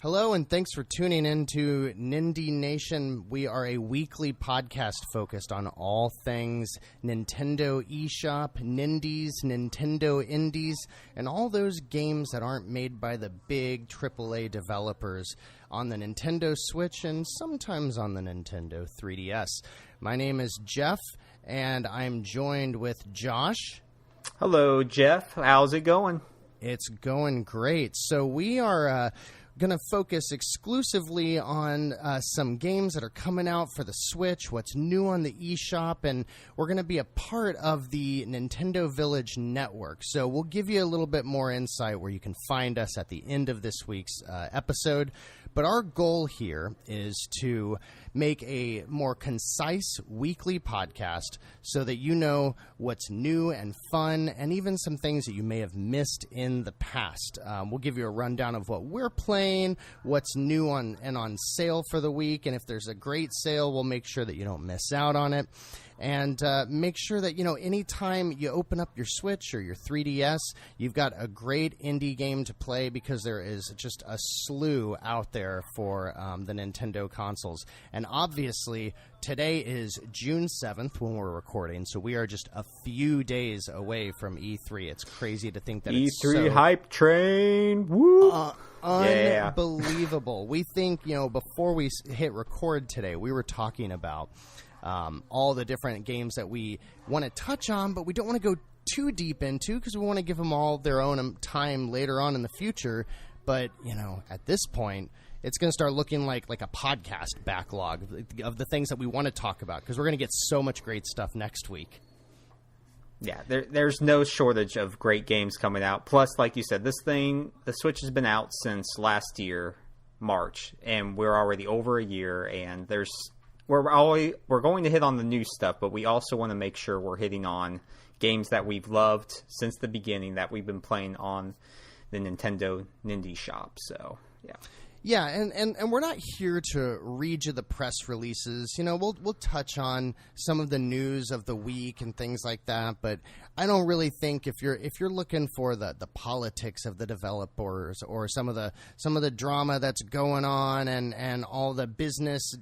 Hello, and thanks for tuning in to Nindie Nation. We are a weekly podcast focused on all things Nintendo eShop, Nindies, Nintendo Indies, and all those games that aren't made by the big AAA developers on the Nintendo Switch and sometimes on the Nintendo 3DS. My name is Jeff, and I'm joined with Josh. Hello, Jeff. How's it going? It's going great. So we are going to focus exclusively on some games that are coming out for the Switch, what's new on the eShop, and we're going to be a part of the Nintendo Village Network. So we'll give you a little bit more insight where you can find us at the end of this week's episode. But our goal here is to make a more concise weekly podcast so that you know what's new and fun and even some things that you may have missed in the past. We'll give you a rundown of what we're playing, what's new on sale for the week, and if there's a great sale, we'll make sure that you don't miss out on it. And make sure that, anytime you open up your Switch or your 3DS, you've got a great indie game to play because there is just a slew out there for the Nintendo consoles. And obviously, today is June 7th when we're recording, so we are just a few days away from E3. It's crazy to think that it's E3 hype train. Woo! Unbelievable. We think, before we hit record today, we were talking about all the different games that we want to touch on, but we don't want to go too deep into because we want to give them all their own time later on in the future. But, at this point, it's going to start looking like a podcast backlog of the things that we want to talk about because we're going to get so much great stuff next week. Yeah, there's no shortage of great games coming out. Plus, like you said, the Switch has been out since last year, March, and we're already over a year, and we're going to hit on the new stuff, but we also want to make sure we're hitting on games that we've loved since the beginning that we've been playing on the Nintendo Nindie shop. So, yeah. Yeah, and we're not here to read you the press releases. We'll touch on some of the news of the week and things like that, but I don't really think if you're looking for the politics of the developers or some of the drama that's going on and all the business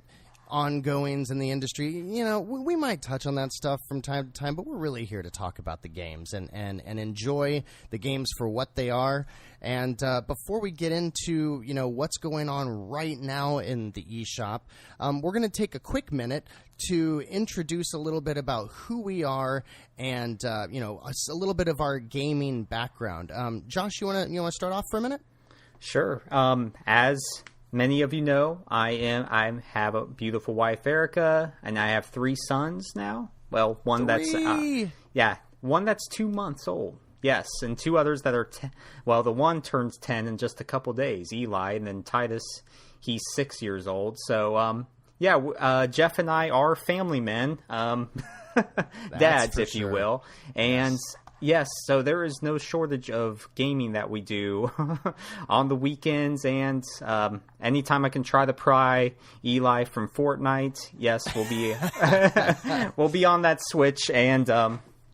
ongoings in the industry, we might touch on that stuff from time to time, but we're really here to talk about the games and enjoy the games for what they are. And before we get into, what's going on right now in the eShop, we're going to take a quick minute to introduce a little bit about who we are and, a little bit of our gaming background. Josh, you want to start off for a minute? Sure. As many of you know, I have a beautiful wife, Erica, and I have 3 sons now. Well, one that's 2 months old. Yes, and 2 others that are 10. Well, the one turns 10 in just a couple days, Eli, and then Titus, he's 6 years old. So, Jeff and I are family men, dads, if you will, and. Yes, so there is no shortage of gaming that we do on the weekends, and anytime I can try to pry Eli from Fortnite, yes, we'll be on that Switch, and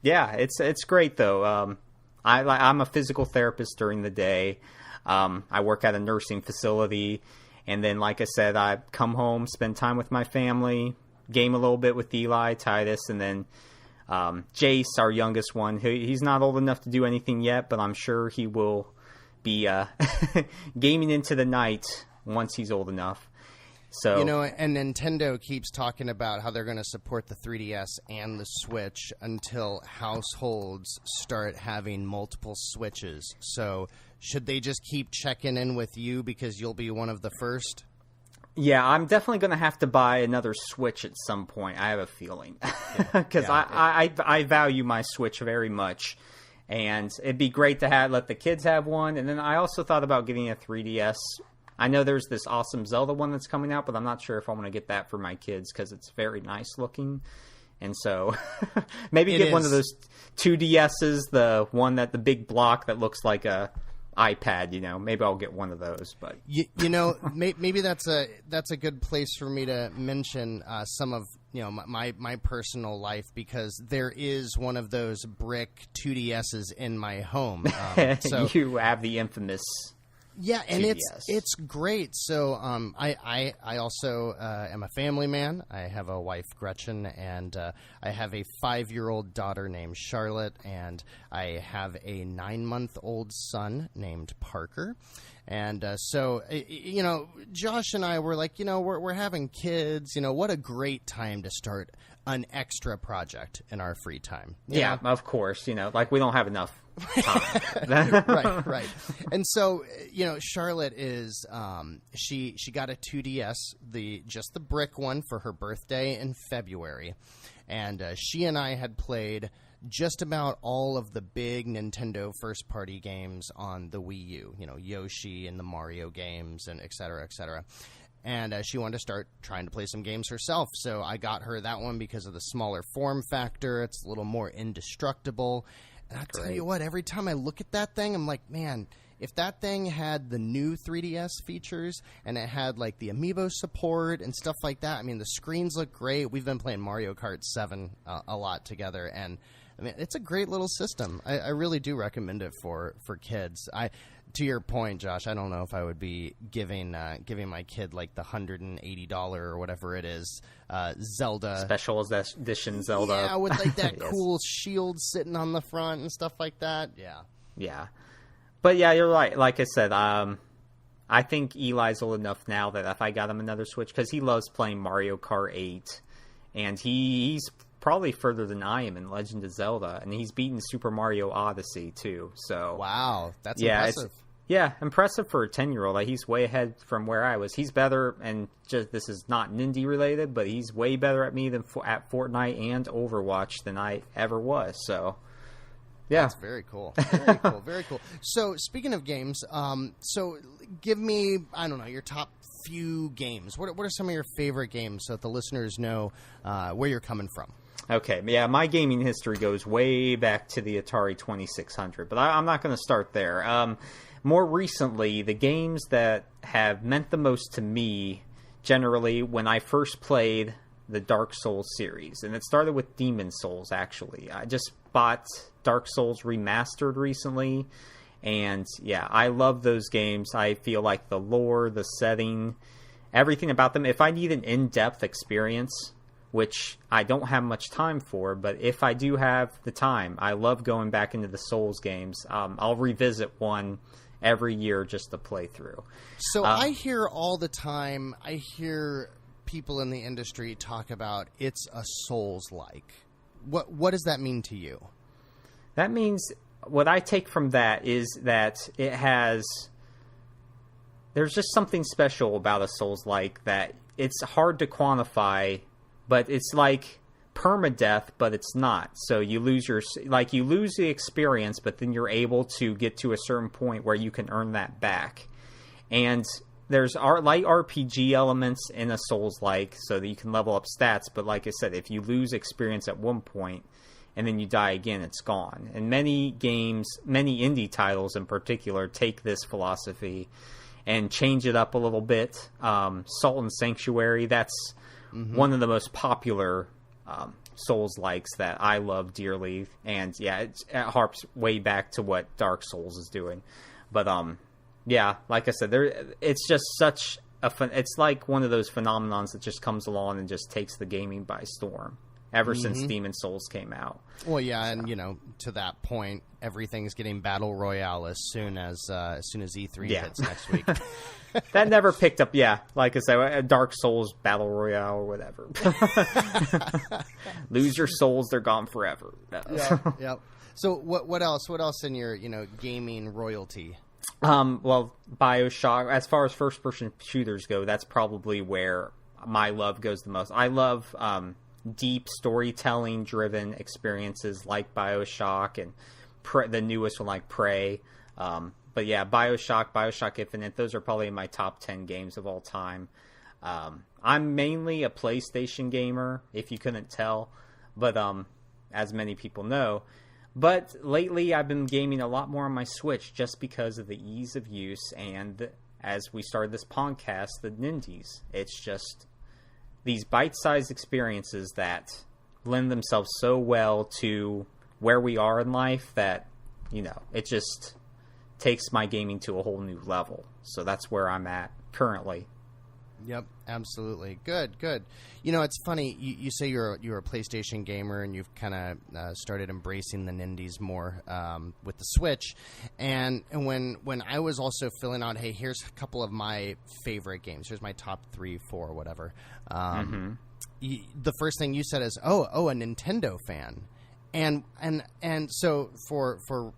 it's great though. I'm a physical therapist during the day. I work at a nursing facility, and then, like I said, I come home, spend time with my family, game a little bit with Eli, Titus, and then Jace, our youngest one, he's not old enough to do anything yet, but I'm sure he will be gaming into the night once he's old enough. So and Nintendo keeps talking about how they're going to support the 3DS and the Switch until households start having multiple Switches. So should they just keep checking in with you because you'll be one of the first? Yeah, I'm definitely going to have to buy another Switch at some point. I have a feeling because I value my Switch very much, and it'd be great to let the kids have one. And then I also thought about getting a 3DS. I know there's this awesome Zelda one that's coming out, but I'm not sure if I want to get that for my kids because it's very nice looking. And so maybe get one of those 2DSs, the one the big block that looks like a iPad, maybe I'll get one of those. But maybe that's a good place for me to mention some of my personal life, because there is one of those brick 2DSs in my home. So you have the infamous Yeah, and 2DS. it's great. So I also am a family man. I have a wife, Gretchen, and I have a 5-year-old daughter named Charlotte, and I have a 9-month-old son named Parker. And so, Josh and I were like, we're having kids. What a great time to start an extra project in our free time. Yeah, of course. Like we don't have enough time. Right. And so, Charlotte is she got a 2DS, just the brick one, for her birthday in February, and she and I had played just about all of the big Nintendo first-party games on the Wii U. Yoshi and the Mario games, and et cetera, et cetera. And she wanted to start trying to play some games herself. So I got her that one because of the smaller form factor. It's a little more indestructible. And I'll tell you what, every time I look at that thing, I'm like, man, if that thing had the new 3DS features and it had like the amiibo support and stuff like that, I mean, the screens look great. We've been playing Mario Kart 7 a lot together, and I mean, it's a great little system. I really do recommend it for kids. To your point, Josh, I don't know if I would be giving my kid like the $180 or whatever it is Zelda special edition Zelda. Yeah, with like that yes. cool shield sitting on the front and stuff like that. Yeah. But yeah, you're right. Like I said, I think Eli's old enough now that if I got him another Switch, because he loves playing Mario Kart 8, and he's probably further than I am in Legend of Zelda, and he's beaten Super Mario Odyssey too. So wow, that's impressive. Impressive for a 10-year-old. Like, he's way ahead from where I was. He's better, and just this is not Nindie related, but he's way better at me at Fortnite and Overwatch than I ever was. So, yeah, that's very cool. Very cool. Very cool. So, speaking of games, so give me, I don't know, your top few games. What are some of your favorite games so that the listeners know where you're coming from? Okay, yeah, my gaming history goes way back to the Atari 2600, but I'm not going to start there. More recently, the games that have meant the most to me, generally, when I first played the Dark Souls series, and it started with Demon Souls, actually. I just bought Dark Souls Remastered recently, and yeah, I love those games. I feel like the lore, the setting, everything about them, if I need an in-depth experience, which I don't have much time for, but if I do have the time, I love going back into the Souls games. I'll revisit one every year just to play through. So I hear all the time, I hear people in the industry talk about it's a Souls-like. What does that mean to you? That means, what I take from that is that there's just something special about a Souls-like that it's hard to quantify, but it's like permadeath, but it's not. So you lose the experience, but then you're able to get to a certain point where you can earn that back. And there's light RPG elements in a Souls-like so that you can level up stats, but like I said, if you lose experience at one point and then you die again, it's gone. And many games, many indie titles in particular, take this philosophy and change it up a little bit. Salt and Sanctuary, that's one of the most popular Souls-likes that I love dearly, and yeah, it harps way back to what Dark Souls is doing. But yeah, like I said, it's just such it's like one of those phenomenons that just comes along and just takes the gaming by storm. Ever since Demon Souls came out. Well, yeah, and to that point, everything's getting battle royale as soon as E3 hits next week. That never picked up. Yeah, like I said, Dark Souls battle royale or whatever. Lose your souls; they're gone forever. Yep. So what else? What else in your gaming royalty? Well, BioShock. As far as first-person shooters go, that's probably where my love goes the most. I love deep storytelling-driven experiences like BioShock and the newest one like Prey. But yeah, BioShock Infinite, those are probably my top 10 games of all time. I'm mainly a PlayStation gamer, if you couldn't tell, but as many people know. But lately, I've been gaming a lot more on my Switch just because of the ease of use, and as we started this podcast, the Nindies. It's just these bite-sized experiences that lend themselves so well to where we are in life that, it just takes my gaming to a whole new level. So that's where I'm at currently. Yep, absolutely. Good. You know, it's funny. You say you're a PlayStation gamer, and you've kind of started embracing the Nindies more with the Switch. And when I was also filling out, hey, here's a couple of my favorite games. Here's my top 3, 4, whatever. The first thing you said is, oh, a Nintendo fan, and so for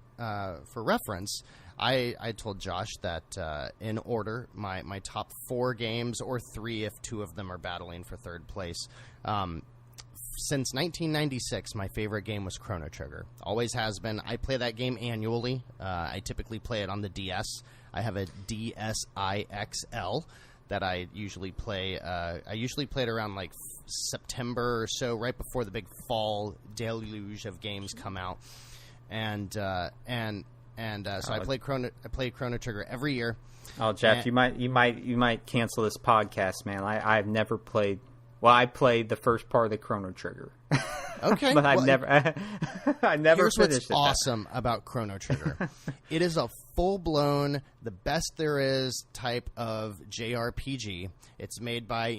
reference. I told Josh that in order, my top 4 games, or 3 if 2 of them are battling for third place. Since 1996, my favorite game was Chrono Trigger. Always has been. I play that game annually. I typically play it on the DS. I have a DSi XL that I usually play. I usually play it around like September or so, right before the big fall deluge of games come out. And so I play Chrono Trigger every year. Oh, Jeff, you might cancel this podcast, man. I've never played. Well, I played the first part of the Chrono Trigger. Okay, but I never Here's finished what's awesome about Chrono Trigger. It is a full-blown, the best there is type of JRPG. It's made by,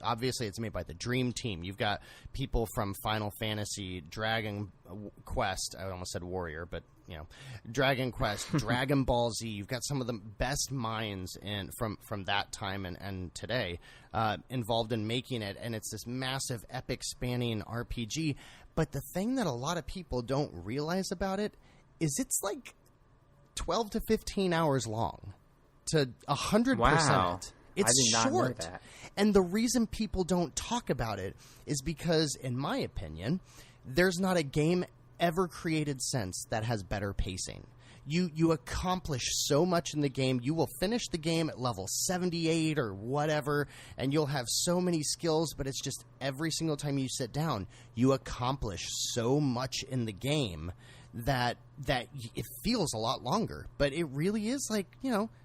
obviously it's made by the Dream Team. You've got people from Final Fantasy, Dragon Quest. I almost said Warrior, but Dragon Quest, Dragon Ball Z. You've got some of the best minds from that time and today involved in making it, and it's this massive, epic, spanning RPG. But the thing that a lot of people don't realize about it is it's like 12 to 15 hours long to 100%. Wow. It's I did not short. know that. And the reason people don't talk about it is because, in my opinion, there's not a game ever created since that has better pacing. You accomplish so much in the game. You will finish the game at level 78 or whatever, and you'll have so many skills, but it's just every single time you sit down, you accomplish so much in the game that it feels a lot longer. But it really is like,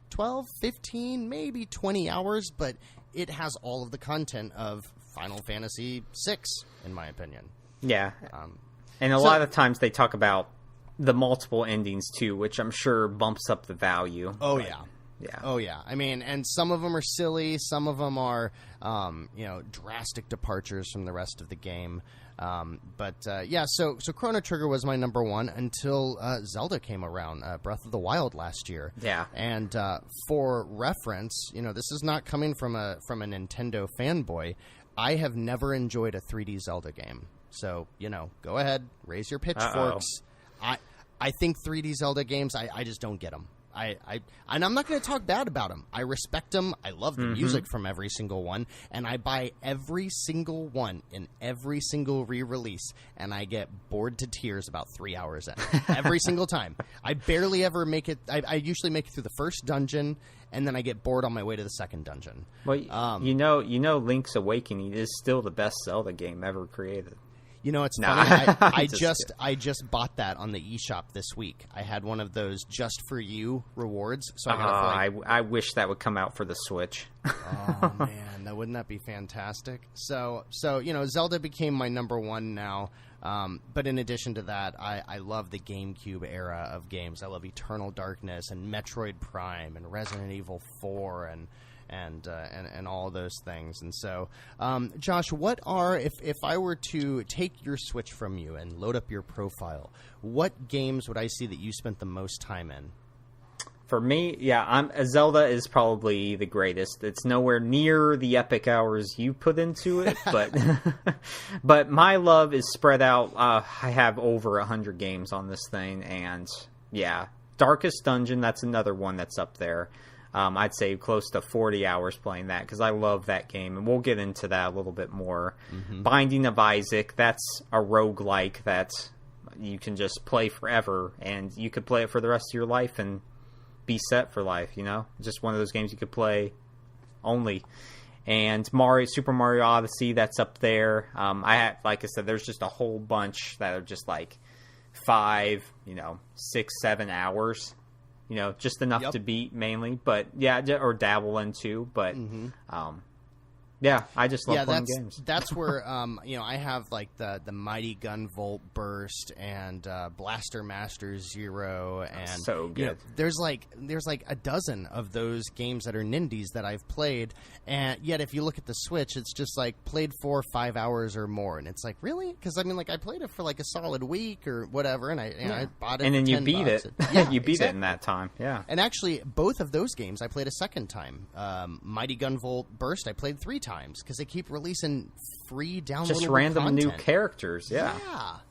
12, 15, maybe 20 hours, but it has all of the content of Final Fantasy VI, in my opinion. Yeah. And a lot of times they talk about the multiple endings, too, which I'm sure bumps up the value. Oh, but, yeah. Yeah. Oh, yeah. I mean, and some of them are silly. Some of them are, drastic departures from the rest of the game. So Chrono Trigger was my number one until Zelda came around, Breath of the Wild last year. Yeah. And for reference, this is not coming from a Nintendo fanboy. I have never enjoyed a 3D Zelda game. So, go ahead, raise your pitchforks. I think 3D Zelda games, I just don't get them. And I'm not going to talk bad about them. I respect them. I love the music from every single one, and I buy every single one in every single re-release, and I get bored to tears about 3 hours in. Every single time. I barely ever make it. I usually make it through the first dungeon, and then I get bored on my way to the second dungeon. Well, Link's Awakening is still the best Zelda game ever created. It's funny. I just bought that on the eShop this week. I had one of those just for you rewards. So I wish that would come out for the Switch. Oh man, wouldn't that be fantastic? So Zelda became my number one now. But in addition to that, I love the GameCube era of games. I love Eternal Darkness and Metroid Prime and Resident Evil 4 and all those things. And so, Josh, what are, if I were to take your Switch from you and load up your profile, what games would I see that you spent the most time in? For me, Zelda is probably the greatest. It's nowhere near the epic hours you put into it, but my love is spread out. I have over 100 games on this thing, and Darkest Dungeon, that's another one that's up there. I'd say close to 40 hours playing that because I love that game, and we'll get into that a little bit more. Binding of Isaac, that's a roguelike that you can just play forever, and you could play it for the rest of your life and be set for life, Just one of those games you could play only. And Super Mario Odyssey, that's up there. Like I said, there's just a whole bunch that are just like 5, 6, 7 hours. Just enough to beat mainly, but or dabble into. But Yeah, I just love playing games. That's where I have like the Mighty Gunvolt Burst and Blaster Master Zero, and so good. There's like a dozen of those games that are Nindies that I've played, and yet if you look at the Switch, it's just like played 4 or 5 hours or more, and it's like, really? Because I mean, like I played it for like a solid week or whatever, and I bought it, and then for you $10. beat it. Yeah, you beat exactly. it in that time. Yeah, and actually, both of those games I played a second time. Mighty Gunvolt Burst I played 3 times because they keep releasing free downloadable just random content. new characters. Yeah,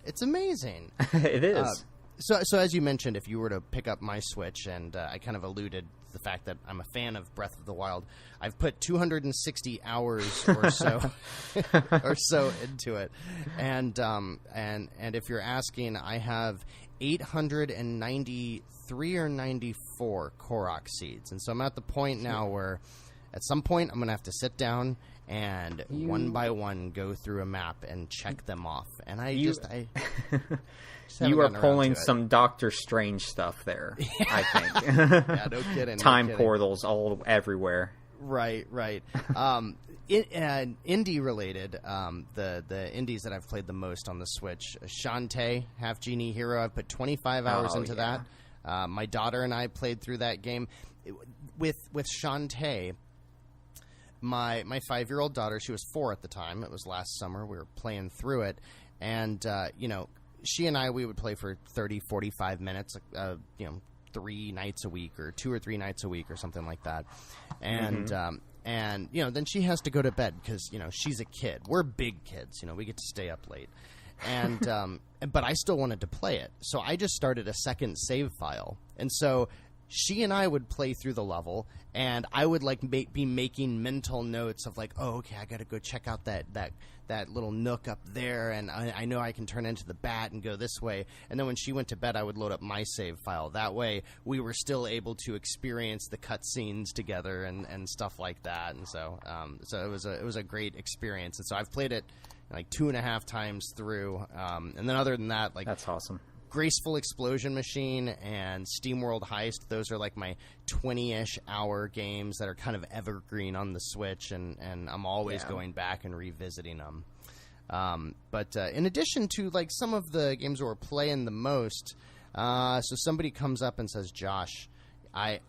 it's amazing. It is. So as you mentioned, if you were to pick up my Switch, and I kind of alluded to the fact that I'm a fan of Breath of the Wild, I've put 260 hours or so into it, and if you're asking, I have 893 or 94 Korok seeds, and so I'm at the point now where at some point I'm going to have to sit down and one by one go through a map and check them off. And you are pulling some Doctor Strange stuff there, I think. Yeah, no kidding. Time portals all everywhere. Right. Indie related, the indies that I've played the most on the Switch, Shantae, Half Genie Hero, I've put 25 hours into that. My daughter and I played through that game. With Shantae, my 5-year-old daughter, she was 4 at the time. It was last summer. We were playing through it. And, she and I, we would play for 30, 45 minutes, 3 nights a week or 2 or 3 nights a week or something like that. And, and then she has to go to bed because, she's a kid. We're big kids. We get to stay up late. And, but I still wanted to play it. So I just started a second save file. And so she and I would play through the level, and I would be making mental notes of like, oh, okay, I got to go check out that little nook up there, and I know I can turn into the bat and go this way. And then when she went to bed, I would load up my save file. That way, we were still able to experience the cutscenes together and stuff like that. And so it was a great experience. And so I've played it like 2.5 times through. And then other than that, like, that's awesome. Graceful Explosion Machine and SteamWorld Heist, those are like my 20-ish hour games that are kind of evergreen on the Switch, and I'm always going back and revisiting them. But in addition to like some of the games we're playing the most, so somebody comes up and says, Josh, I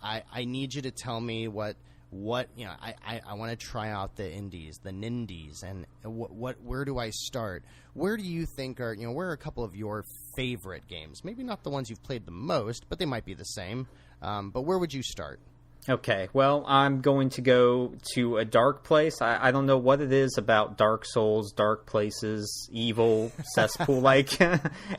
need you to tell me what I want to try out the indies, the Nindies, and where do I start? Where do you think where are a couple of your favorite games? Maybe not the ones you've played the most, but they might be the same. But where would you start? Okay, well, I'm going to go to a dark place. I don't know what it is about Dark Souls, dark places, evil, cesspool-like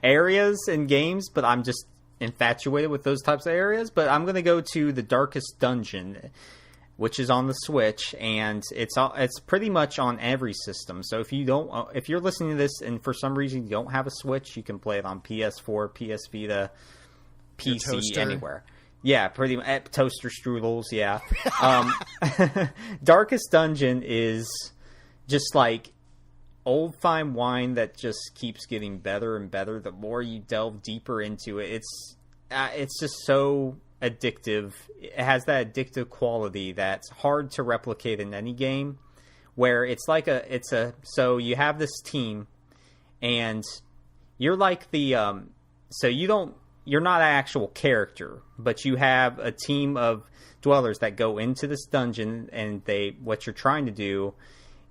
areas in games, but I'm just infatuated with those types of areas. But I'm going to go to the Darkest Dungeon, which is on the Switch, and it's pretty much on every system. So if you're listening to this and for some reason you don't have a Switch, you can play it on PS4, PS Vita, PC, anywhere. Yeah, pretty much. Toaster strudels, yeah. Darkest Dungeon is just like old fine wine that just keeps getting better and better the more you delve deeper into it. It's just so addictive. It has that addictive quality that's hard to replicate in any game, where so you have this team and you're like you're not an actual character, but you have a team of dwellers that go into this dungeon, and what you're trying to do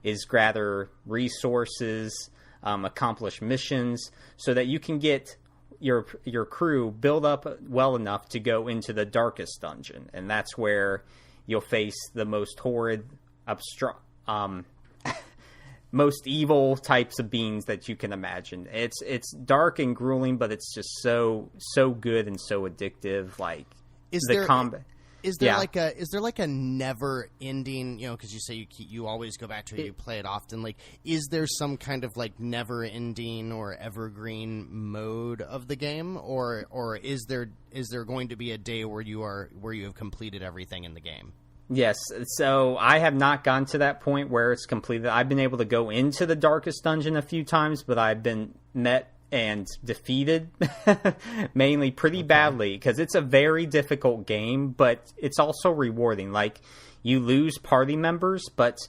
is gather resources, accomplish missions so that you can get your crew build up well enough to go into the Darkest Dungeon, and that's where you'll face the most horrid, most evil types of beings that you can imagine. It's dark and grueling, but it's just so good and so addictive. Like, combat. Is there like a never ending, because you say you always go back to it, you play it often, like, is there some kind of like never ending or evergreen mode of the game, or is there going to be a day where you have completed everything in the game? Yes, so I have not gotten to that point where it's completed. I've been able to go into the Darkest Dungeon a few times, but I've been met and defeated mainly pretty badly, because it's a very difficult game, but it's also rewarding. Like, you lose party members, but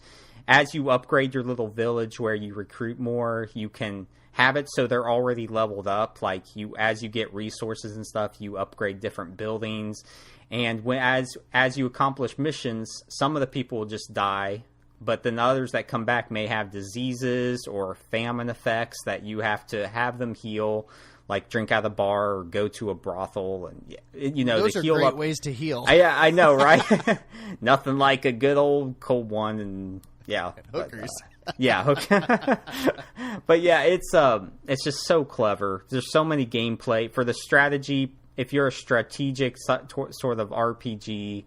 as you upgrade your little village where you recruit more, you can have it so they're already leveled up. Like as you get resources and stuff, you upgrade different buildings. And as you accomplish missions, some of the people will just die, but then others that come back may have diseases or famine effects that you have to have them heal, like drink out of the bar or go to a brothel, and those to are heal great up. ways to heal. I know, right? Nothing like a good old cold one, and hookers. But yeah, it's just so clever. There's so many gameplay for the strategy. If you're a strategic sort of RPG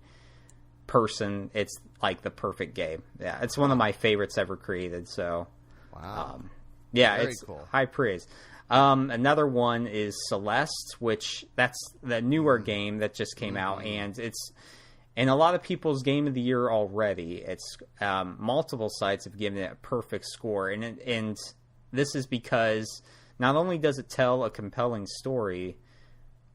person, it's like the perfect game. Yeah, it's one of my favorites ever created. So, wow, Very it's cool. High praise. Another one is Celeste, which that's the newer game that just came out, and it's in a lot of people's game of the year already. It's multiple sites have given it a perfect score, and this is because not only does it tell a compelling story,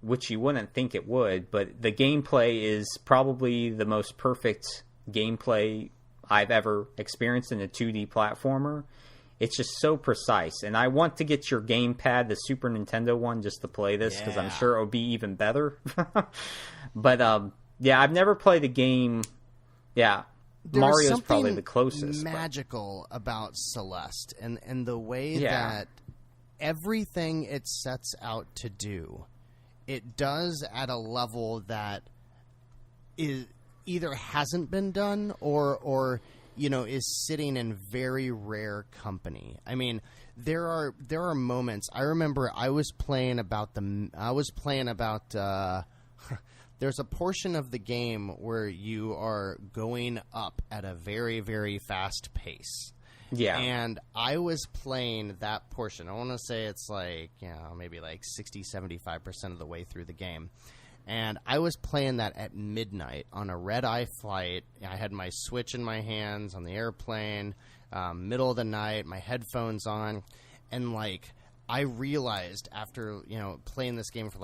which you wouldn't think it would, but the gameplay is probably the most perfect gameplay I've ever experienced in a 2D platformer. It's just so precise, and I want to get your gamepad, the Super Nintendo one, just to play this, because I'm sure it'll be even better. But I've never played a game. Yeah, Mario's probably the closest. Magical about Celeste, and the way that everything it sets out to do, it does at a level that is either hasn't been done or is sitting in very rare company. I mean, there are moments. I remember I was playing about there's a portion of the game where you are going up at a very, very fast pace. Yeah. And I was playing that portion. I want to say it's like, maybe like 60, 75% of the way through the game. And I was playing that at midnight on a red-eye flight. I had my Switch in my hands on the airplane, middle of the night, my headphones on. And, I realized after, playing this game for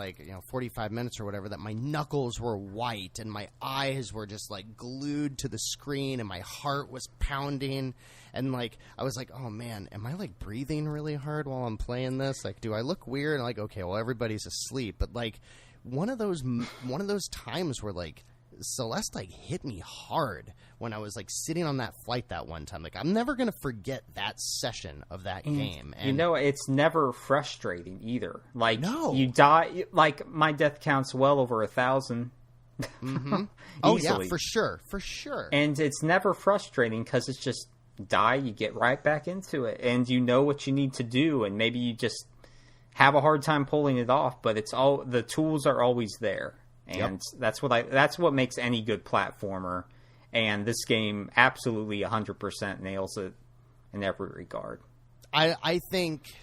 45 minutes or whatever, that my knuckles were white and my eyes were just glued to the screen and my heart was pounding. And I was like, oh man, am I breathing really hard while I'm playing this? Do I look weird? And okay, well, everybody's asleep. But one of those times where Celeste hit me hard when I was sitting on that flight that one time. I'm never gonna forget that session of that game. And it's never frustrating either. No. You die. My death count's well over 1,000. Mm-hmm. Oh yeah, for sure. And it's never frustrating because it's just die. You get right back into it, and you know what you need to do, and maybe you just have a hard time pulling it off. But the tools are always there. And that's what makes any good platformer, and this game absolutely 100% nails it in every regard. I think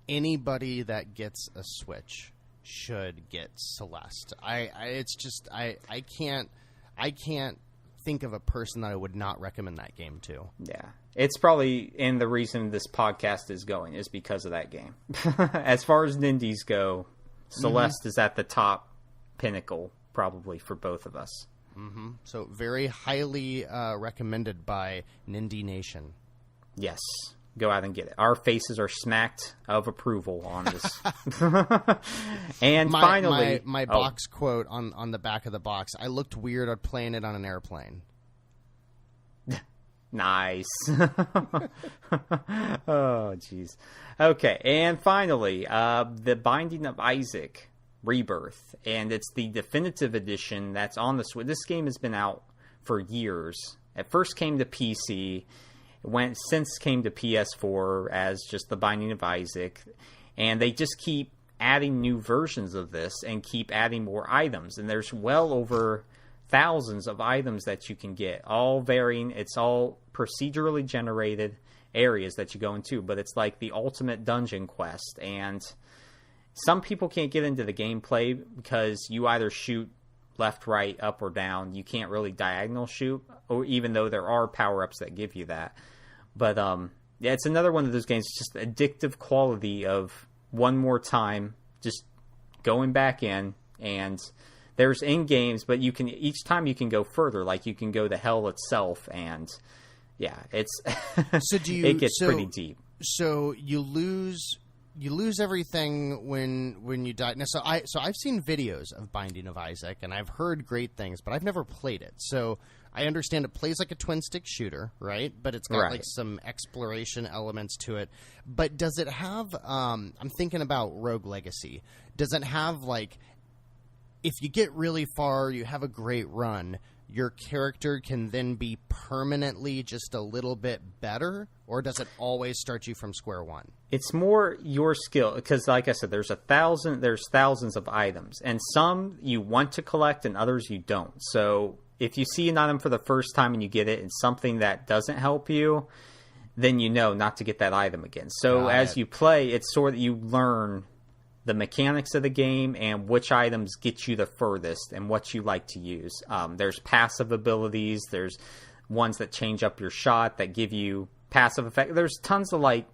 anybody that gets a Switch should get Celeste. I can't think of a person that I would not recommend that game to. Yeah. It's probably, and the reason this podcast is going is because of that game. As far as Nindies go, Celeste is at the top pinnacle probably for both of us. Mm-hmm. So very highly recommended by Nindie Nation. Yes, go out and get it. Our faces are smacked of approval on this. And finally, my box quote on the back of the box: I looked weird at playing it on an airplane. Nice. Oh jeez. Okay, and finally, The Binding of Isaac Rebirth, and it's the definitive edition that's on the Switch. This game has been out for years. It first came to PC, since came to PS4 as just The Binding of Isaac, and they just keep adding new versions of this and keep adding more items, and there's well over thousands of items that you can get, all varying. It's all procedurally generated areas that you go into, but it's like the ultimate dungeon quest. And some people can't get into the gameplay because you either shoot left, right, up, or down. You can't really diagonal shoot, or even though there are power-ups that give you that. But it's another one of those games, just addictive quality of one more time, just going back in. And there's in games, but each time you can go further. You can go to hell itself, and yeah, it's So do you? it gets pretty deep. So you lose everything when you die. Now, so I've seen videos of Binding of Isaac, and I've heard great things, but I've never played it. So I understand it plays like a twin stick shooter, right? But it's got like some exploration elements to it. But does it have? I'm thinking about Rogue Legacy. Does it have like, if you get really far, you have a great run, your character can then be permanently just a little bit better, or does it always start you from square one? It's more your skill, because like I said, there's thousands of items, and some you want to collect and others you don't. So if you see an item for the first time and you get it and something that doesn't help you, then you know not to get that item again. So as you play, it's sort of you learn the mechanics of the game and which items get you the furthest and what you like to use. There's passive abilities. There's ones that change up your shot that give you passive effect. There's tons of like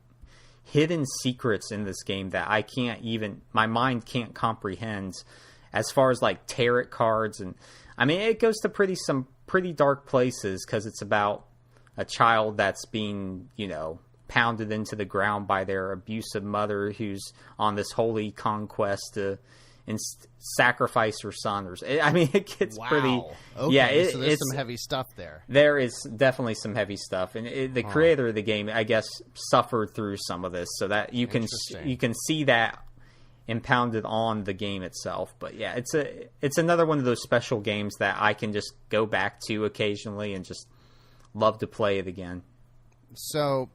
hidden secrets in this game that my mind can't comprehend, as far as like tarot cards. And I mean, it goes to some pretty dark places, because it's about a child that's being, pounded into the ground by their abusive mother, who's on this holy conquest to sacrifice her son. I mean, it gets pretty. Okay, yeah, so there's some heavy stuff there. There is definitely some heavy stuff, and the creator of the game, I guess, suffered through some of this, so that you can see that impounded on the game itself. But yeah, it's another one of those special games that I can just go back to occasionally and just love to play it again. So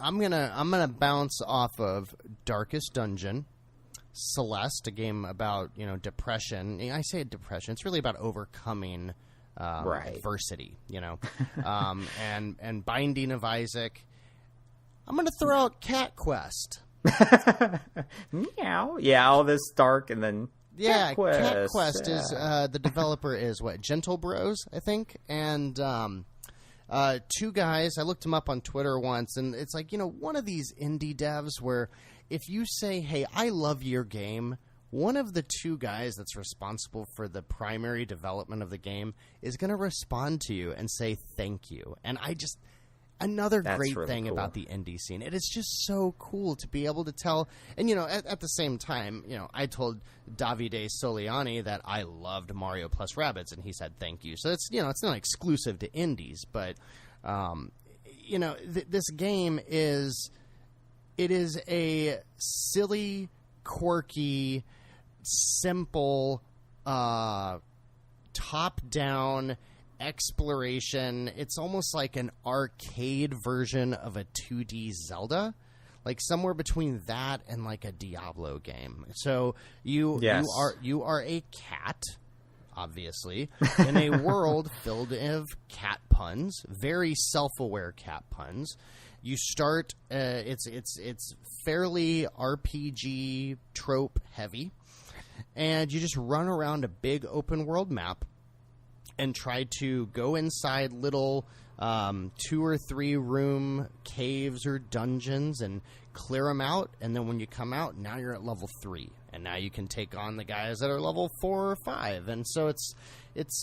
I'm gonna bounce off of Darkest Dungeon, Celeste, a game about depression. I say depression; it's really about overcoming adversity. And Binding of Isaac. I'm gonna throw out Cat Quest. Meow. Yeah, all this dark, and then Cat Quest is the developer is Gentle Bros, I think, and two guys. I looked them up on Twitter once, and it's like, one of these indie devs where if you say, hey, I love your game, one of the two guys that's responsible for the primary development of the game is going to respond to you and say thank you. And another great thing about the indie scene. It is just so cool to be able to tell. And, at the same time, I told Davide Soliani that I loved Mario plus Rabbids, and he said thank you. So it's, it's not exclusive to indies, but, this game is a silly, quirky, simple, top-down exploration. It's almost like an arcade version of a 2D Zelda, like somewhere between that and like a Diablo game. So you are a cat, obviously, in a world filled with cat puns, very self-aware cat puns. You start it's fairly RPG trope heavy, and you just run around a big open world map and try to go inside little 2 or 3 room caves or dungeons and clear them out. And then when you come out, now you're at level 3. And now you can take on the guys that are level 4 or 5. And so it's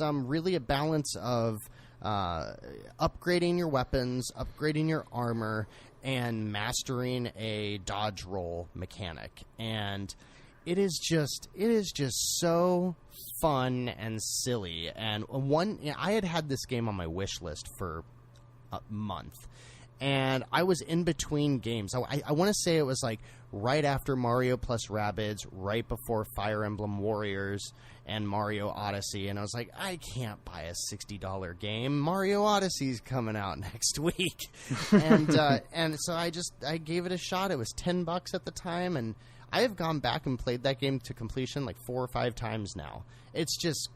really a balance of upgrading your weapons, upgrading your armor, and mastering a dodge roll mechanic. And it is just so fun and silly. And I had this game on my wish list for a month, and I was in between games. I want to say it was like right after Mario plus Rabbids, right before Fire Emblem Warriors and Mario Odyssey, and I was like, I can't buy a $60 game. Mario Odyssey's coming out next week, and so I gave it a shot. It was $10 at the time, and I have gone back and played that game to completion like 4 or 5 times now. It's just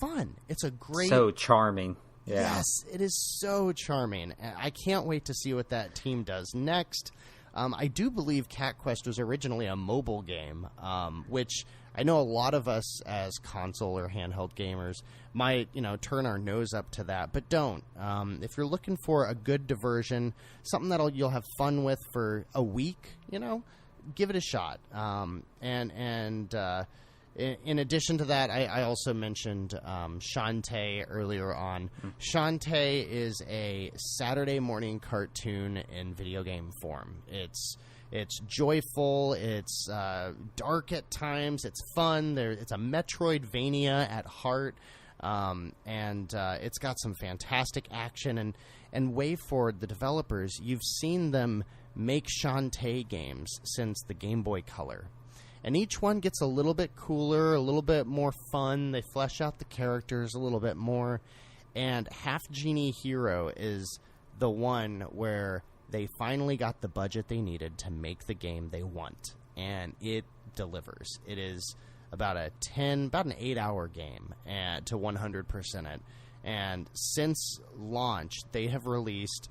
fun. It's a great, so charming. Yeah. Yes, it is so charming. I can't wait to see what that team does next. I do believe Cat Quest was originally a mobile game, which I know a lot of us as console or handheld gamers might, turn our nose up to that, but don't. If you're looking for a good diversion, something that you'll have fun with for a week, give it a shot. in addition to that, I also mentioned Shantae earlier on. Shantae is a Saturday morning cartoon in video game form. It's joyful, it's dark at times, it's fun. It's a Metroidvania at heart, and it's got some fantastic action. And WayForward, the developers, you've seen them make Shantae games since the Game Boy Color. And each one gets a little bit cooler, a little bit more fun. They flesh out the characters a little bit more. And Half Genie Hero is the one where they finally got the budget they needed to make the game they want. And it delivers. It is about an 8-hour game to 100% it. And since launch, they have released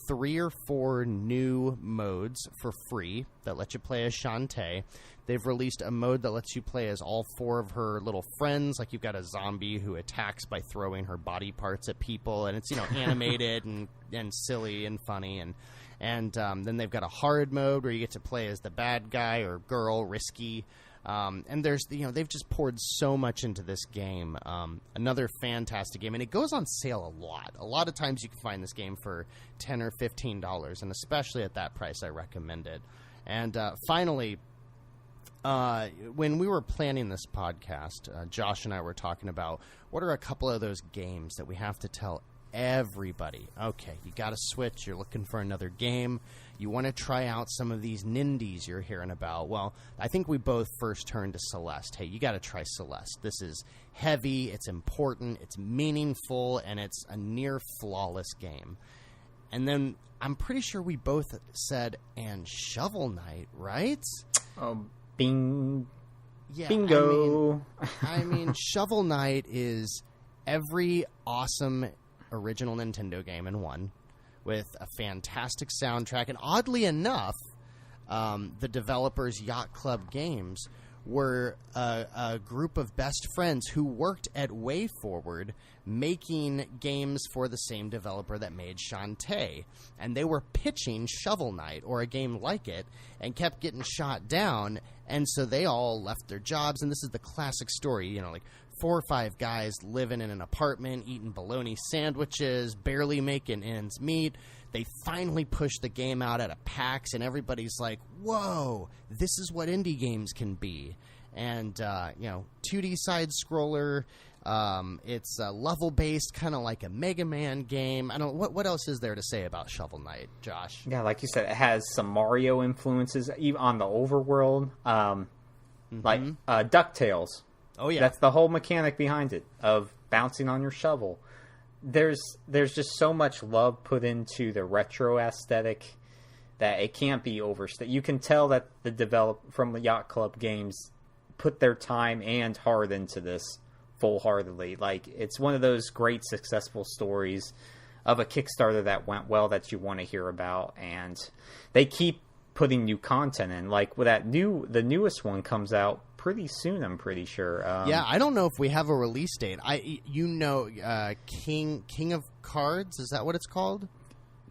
3 or 4 new modes for free that let you play as Shantae. They've released a mode that lets you play as all 4 of her little friends. Like, you've got a zombie who attacks by throwing her body parts at people, and it's, animated and silly and funny. And then they've got a hard mode where you get to play as the bad guy or girl, Risky. And there's, they've just poured so much into this game. Another fantastic game, and it goes on sale a lot. A lot of times you can find this game for $10 or $15, and especially at that price, I recommend it. And finally, when we were planning this podcast, Josh and I were talking about what are a couple of those games that we have to tell everybody. Okay, you got a Switch, you're looking for another game, you want to try out some of these Nindies you're hearing about. Well, I think we both first turned to Celeste. Hey, you got to try Celeste. This is heavy, it's important, it's meaningful, and it's a near flawless game. And then I'm pretty sure we both said, and Shovel Knight, right? Bingo. I mean, Shovel Knight is every awesome original Nintendo game in one, with a fantastic soundtrack. And oddly enough, the developers Yacht Club Games were a group of best friends who worked at WayForward making games for the same developer that made Shantae. And they were pitching Shovel Knight or a game like it and kept getting shot down. And so they all left their jobs. And this is the classic story, like 4 or 5 guys living in an apartment, eating bologna sandwiches, barely making ends meet. They finally push the game out at a PAX, and everybody's like, whoa, this is what indie games can be. And, 2D side-scroller, it's level-based, kind of like a Mega Man game. I don't. What else is there to say about Shovel Knight, Josh? Yeah, like you said, it has some Mario influences even on the overworld, like DuckTales. Oh, yeah. That's the whole mechanic behind it, of bouncing on your shovel. There's just so much love put into the retro aesthetic that it can't be overstated. You can tell that from the Yacht Club Games put their time and heart into this full-heartedly. Like, it's one of those great successful stories of a Kickstarter that went well that you want to hear about, and they keep putting new content in. Like, with the newest one comes out pretty soon, I'm pretty sure. Yeah, I don't know if we have a release date. King of Cards, is that what it's called?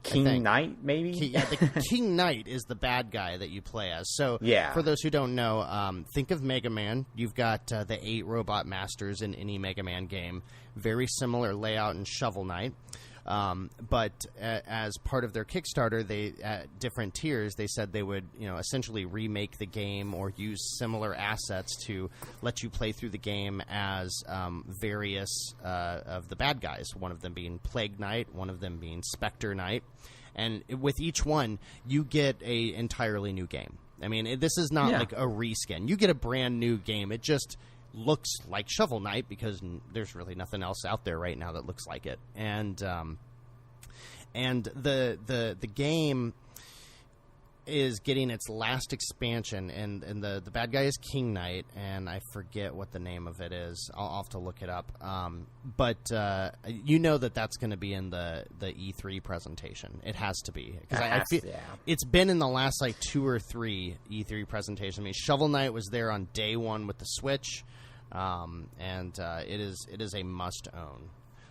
King Knight, maybe? The King Knight is the bad guy that you play as. So, yeah. For those who don't know, think of Mega Man. You've got the 8 robot masters in any Mega Man game. Very similar layout in Shovel Knight. But as part of their Kickstarter, they at different tiers, they said they would, essentially remake the game or use similar assets to let you play through the game as various of the bad guys. One of them being Plague Knight, one of them being Spectre Knight, and with each one, you get a entirely new game. I mean, this is not like a reskin. You get a brand new game. It just looks like Shovel Knight because there's really nothing else out there right now that looks like it. And the game is getting its last expansion, and the bad guy is King Knight, and I forget what the name of it is. I'll have to look it up. But that's going to be in the E3 presentation. It has to be, because I feel it's been in the last 2 or 3 E3 presentations. I mean, Shovel Knight was there on day 1 with the Switch, and it is a must own.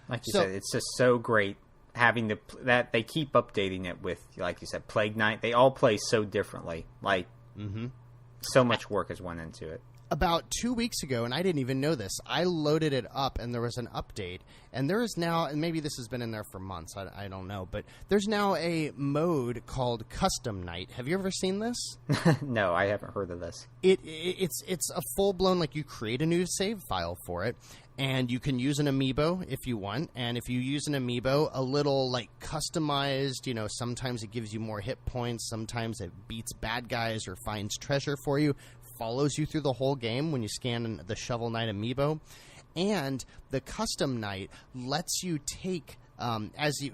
Like you said, it's just so great having that they keep updating it with, like you said, Plague Knight. They all play so differently. So much work has went into it. about 2 weeks ago, and I didn't even know this, I loaded it up and there was an update, and there is now, and maybe this has been in there for months, I don't know, but there's now a mode called Custom Night. Have you ever seen this? No, I haven't heard of this. It's a full-blown, like, you create a new save file for it, and you can use an amiibo if you want, and if you use an amiibo, a little, like, customized, you know, sometimes it gives you more hit points, sometimes it beats bad guys or finds treasure for you, follows you through the whole game when you scan the Shovel Knight amiibo. And the Custom Night lets you take,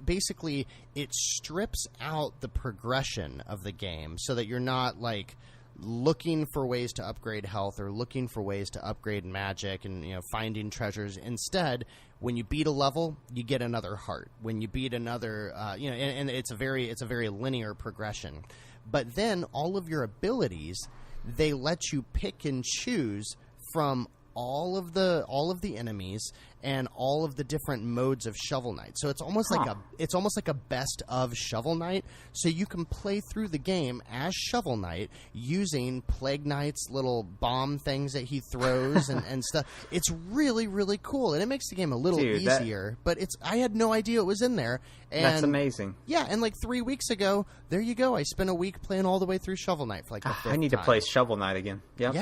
basically, it strips out the progression of the game so that you're not, like, looking for ways to upgrade health or looking for ways to upgrade magic and, you know, finding treasures. Instead, when you beat a level, you get another heart. When you beat another, and it's a very linear progression. But then all of your abilities, they let you pick and choose from all of the enemies and all of the different modes of Shovel Knight. So it's almost like a best of Shovel Knight. So you can play through the game as Shovel Knight using Plague Knight's little bomb things that he throws and stuff. It's really, really cool, and it makes the game a little easier. But I had no idea it was in there. And that's amazing. Yeah, and like 3 weeks ago, there you go. I spent a week playing all the way through Shovel Knight for like the fifth I need time. to play Shovel Knight again. Yep.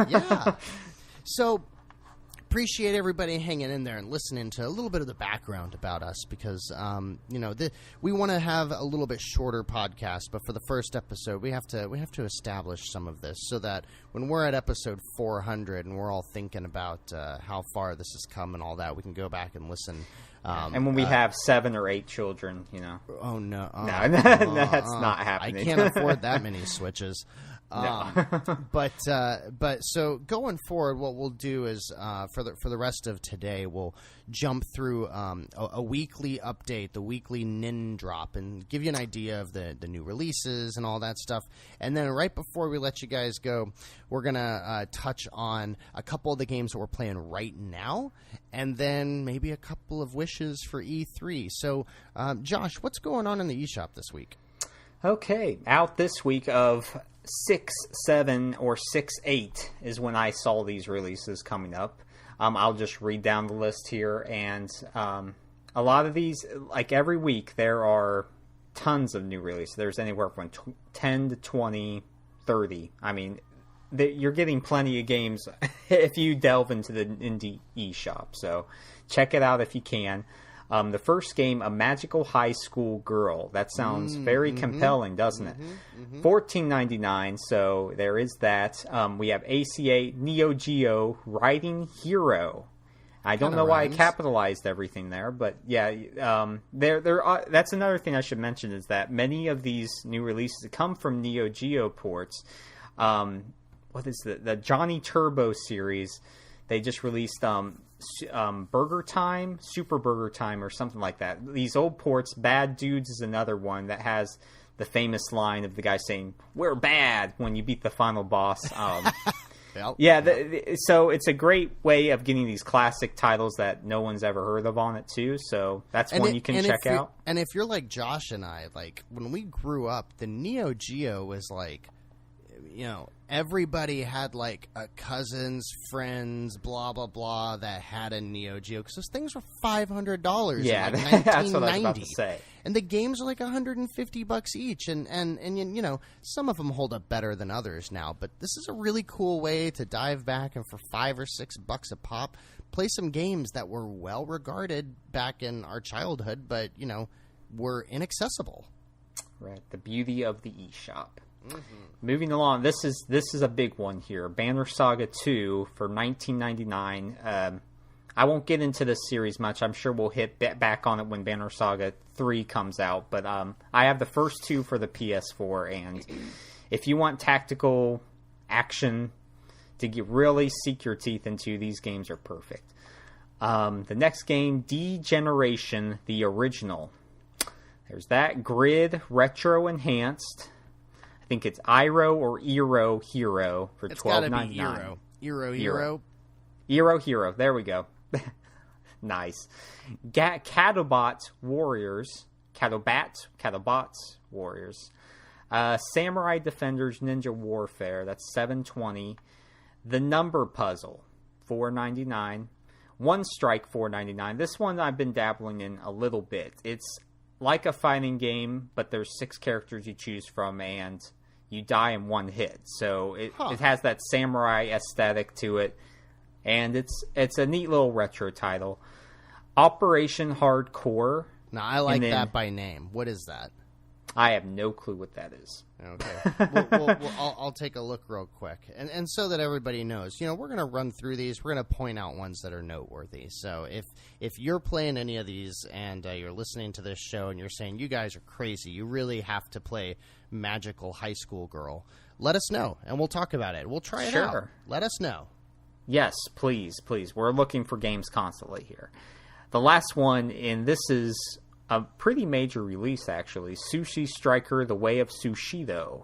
Yeah. So, appreciate everybody hanging in there and listening to a little bit of the background about us because, we want to have a little bit shorter podcast, but for the first episode, we have to establish some of this so that when we're at episode 400 and we're all thinking about how far this has come and all that, we can go back and listen. And when we have 7 or 8 children, you know. Oh, no. No, that's not happening. I can't afford that many Switches. No. but so going forward, what we'll do is for the rest of today, we'll jump through a weekly update, the weekly Nin drop, and give you an idea of the new releases and all that stuff. And then right before we let you guys go, we're gonna touch on a couple of the games that we're playing right now, and then maybe a couple of wishes for E3. So, Josh, what's going on in the eShop this week? Okay, out this week of 6/7 or 6/8 is when I saw these releases coming up. I'll just read down the list here, and a lot of these, like every week, there are tons of new releases. There's anywhere from 10 to 20, 30. I mean, you're getting plenty of games if you delve into the Nindie eShop, so check it out if you can. The first game, A Magical High School Girl. That sounds very compelling, doesn't it? $14.99, so there is that. We have ACA Neo Geo Riding Hero. I don't know why I capitalized everything there, but yeah, that's another thing I should mention is that many of these new releases come from Neo Geo ports. What is the Johnny Turbo series? They just released Burger Time, Super Burger Time, or something like that. These old ports. Bad Dudes is another one that has the famous line of the guy saying, "We're bad" when you beat the final boss. So it's a great way of getting these classic titles that no one's ever heard of on it too. So that's one you can check out. And if you're like Josh and I, like when we grew up, the Neo Geo was like, you know, everybody had like a cousins, friends, blah blah blah that had a Neo Geo because those things were $500. Yeah, in like that's what I was about to say. And the games are like $150 each, and you know, some of them hold up better than others now. But this is a really cool way to dive back and for $5 or $6 a pop, play some games that were well regarded back in our childhood, but you know, were inaccessible. Right, the beauty of the eShop. Moving along, this is a big one here. Banner Saga 2 for $19.99. I won't get into this series much. I'm sure we'll hit back on it when Banner Saga 3 comes out. But I have the first two for the PS4, and if you want tactical action to really sink your teeth into, these games are perfect. The next game, D-Generation, the original. There's that. Grid Retro Enhanced. I think it's Iro or Eero Hero for $12.99. It's gotta be Eero. Eero Hero. There we go. Nice. Catobots Warriors. Catobots Warriors. Samurai Defenders Ninja Warfare. That's $7.20. The Number Puzzle, $4.99. One Strike, $4.99. This one I've been dabbling in a little bit. It's like a fighting game, but there's 6 characters you choose from, and you die in one hit. So it has that samurai aesthetic to it, and it's a neat little retro title. Operation Hardcore. Now, I like that by name. What is that? I have no clue what that is. Okay. I'll take a look real quick. And so that everybody knows, we're going to run through these. We're going to point out ones that are noteworthy. So if you're playing any of these and you're listening to this show and you're saying, you guys are crazy, you really have to play Magical High School Girl, let us know, and we'll talk about it. We'll try it out. Let us know. Yes, please. We're looking for games constantly here. The last one, and this is a pretty major release, actually. Sushi Striker, The Way of Sushido,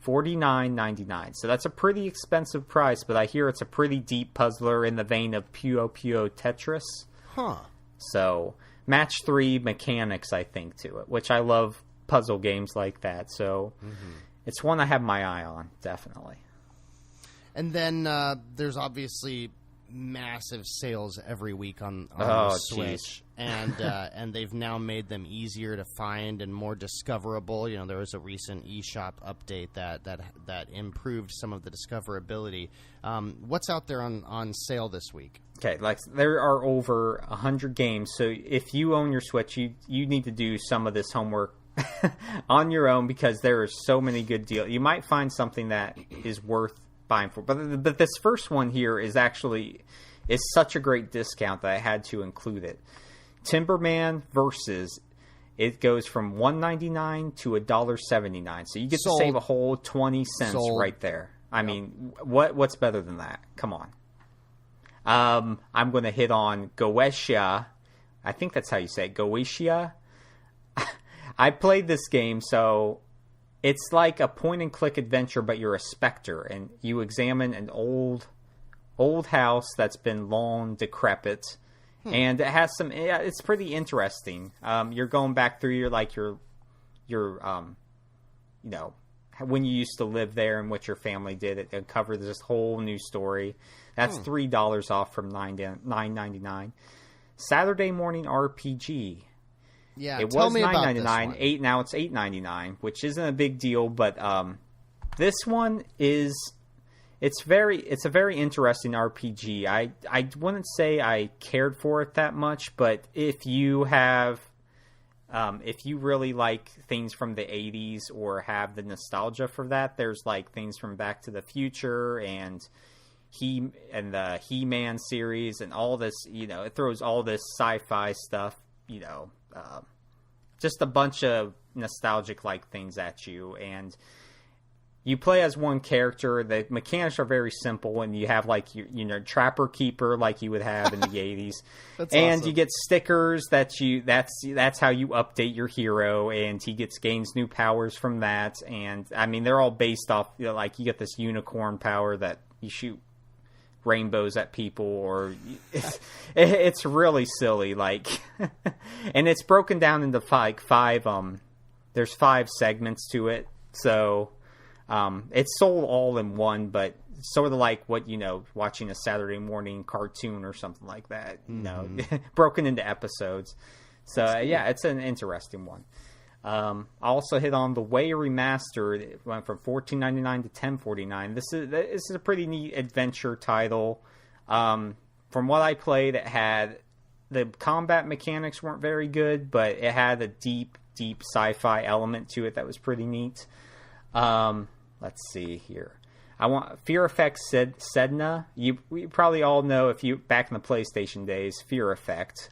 $49.99. So that's a pretty expensive price, but I hear it's a pretty deep puzzler in the vein of Puyo Puyo Tetris. Huh. So, match 3 mechanics, I think, to it, which I love puzzle games like that. So, it's one I have my eye on, definitely. And then there's obviously massive sales every week on the Switch, and they've now made them easier to find and more discoverable. There was a recent eShop update that improved some of the discoverability. What's out there on sale this week? Okay, there are over 100 games, so if you own your Switch, you need to do some of this homework on your own, because there are so many good deals. You might find something that is worth buying for, but this first one here is such a great discount that I had to include it. Timberman Versus, it goes from $1.99 to $1.79, so you get to save a whole 20 cents right there. I mean, what's better than that? Come on. I'm going to hit on Goetia. I think that's how you say it, Goetia. I played this game, so it's like a point-and-click adventure, but you're a specter, and you examine an old house that's been long decrepit, and it has some. It's pretty interesting. You're going back through your when you used to live there and what your family did. It uncovers this whole new story. That's $3 off from $9.99. Saturday Morning RPG. Yeah, it was $9.99. Now it's $8.99, which isn't a big deal. But this one is it's a very interesting RPG. I wouldn't say I cared for it that much, but if you really like things from the 80s or have the nostalgia for that, there's like things from Back to the Future and the He-Man series and all this. It throws all this sci-fi stuff. Just a bunch of nostalgic like things at you, and you play as one character. The mechanics are very simple, and you have like your trapper keeper like you would have in the 80s. That's and awesome. You get stickers that's how you update your hero, and he gains new powers from that. And I mean, they're all based off like you get this unicorn power that you shoot rainbows at people, or it's really silly, and it's broken down into five there's 5 segments to it, so it's sold all in one, but sort of like what watching a Saturday morning cartoon or something like that, broken into episodes. So it's an interesting one. I also hit on The Way Remastered. It went from $14.99 to $10.49. This is a pretty neat adventure title. From what I played, it had the combat mechanics weren't very good, but it had a deep sci-fi element to it that was pretty neat. Let's see here. I want Fear Effect Sedna. We probably all know, if you back in the PlayStation days, Fear Effect.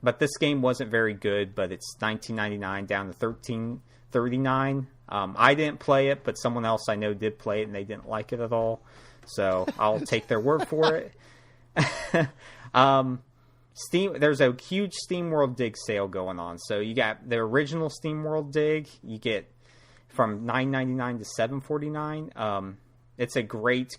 But this game wasn't very good, but it's $19.99 down to $13.39. I didn't play it, but someone else I know did play it, and they didn't like it at all. So I'll take their word for it. Steam. There's a huge Steam World Dig sale going on. So you got the original Steam World Dig. You get from $9.99 to $7.49. It's a great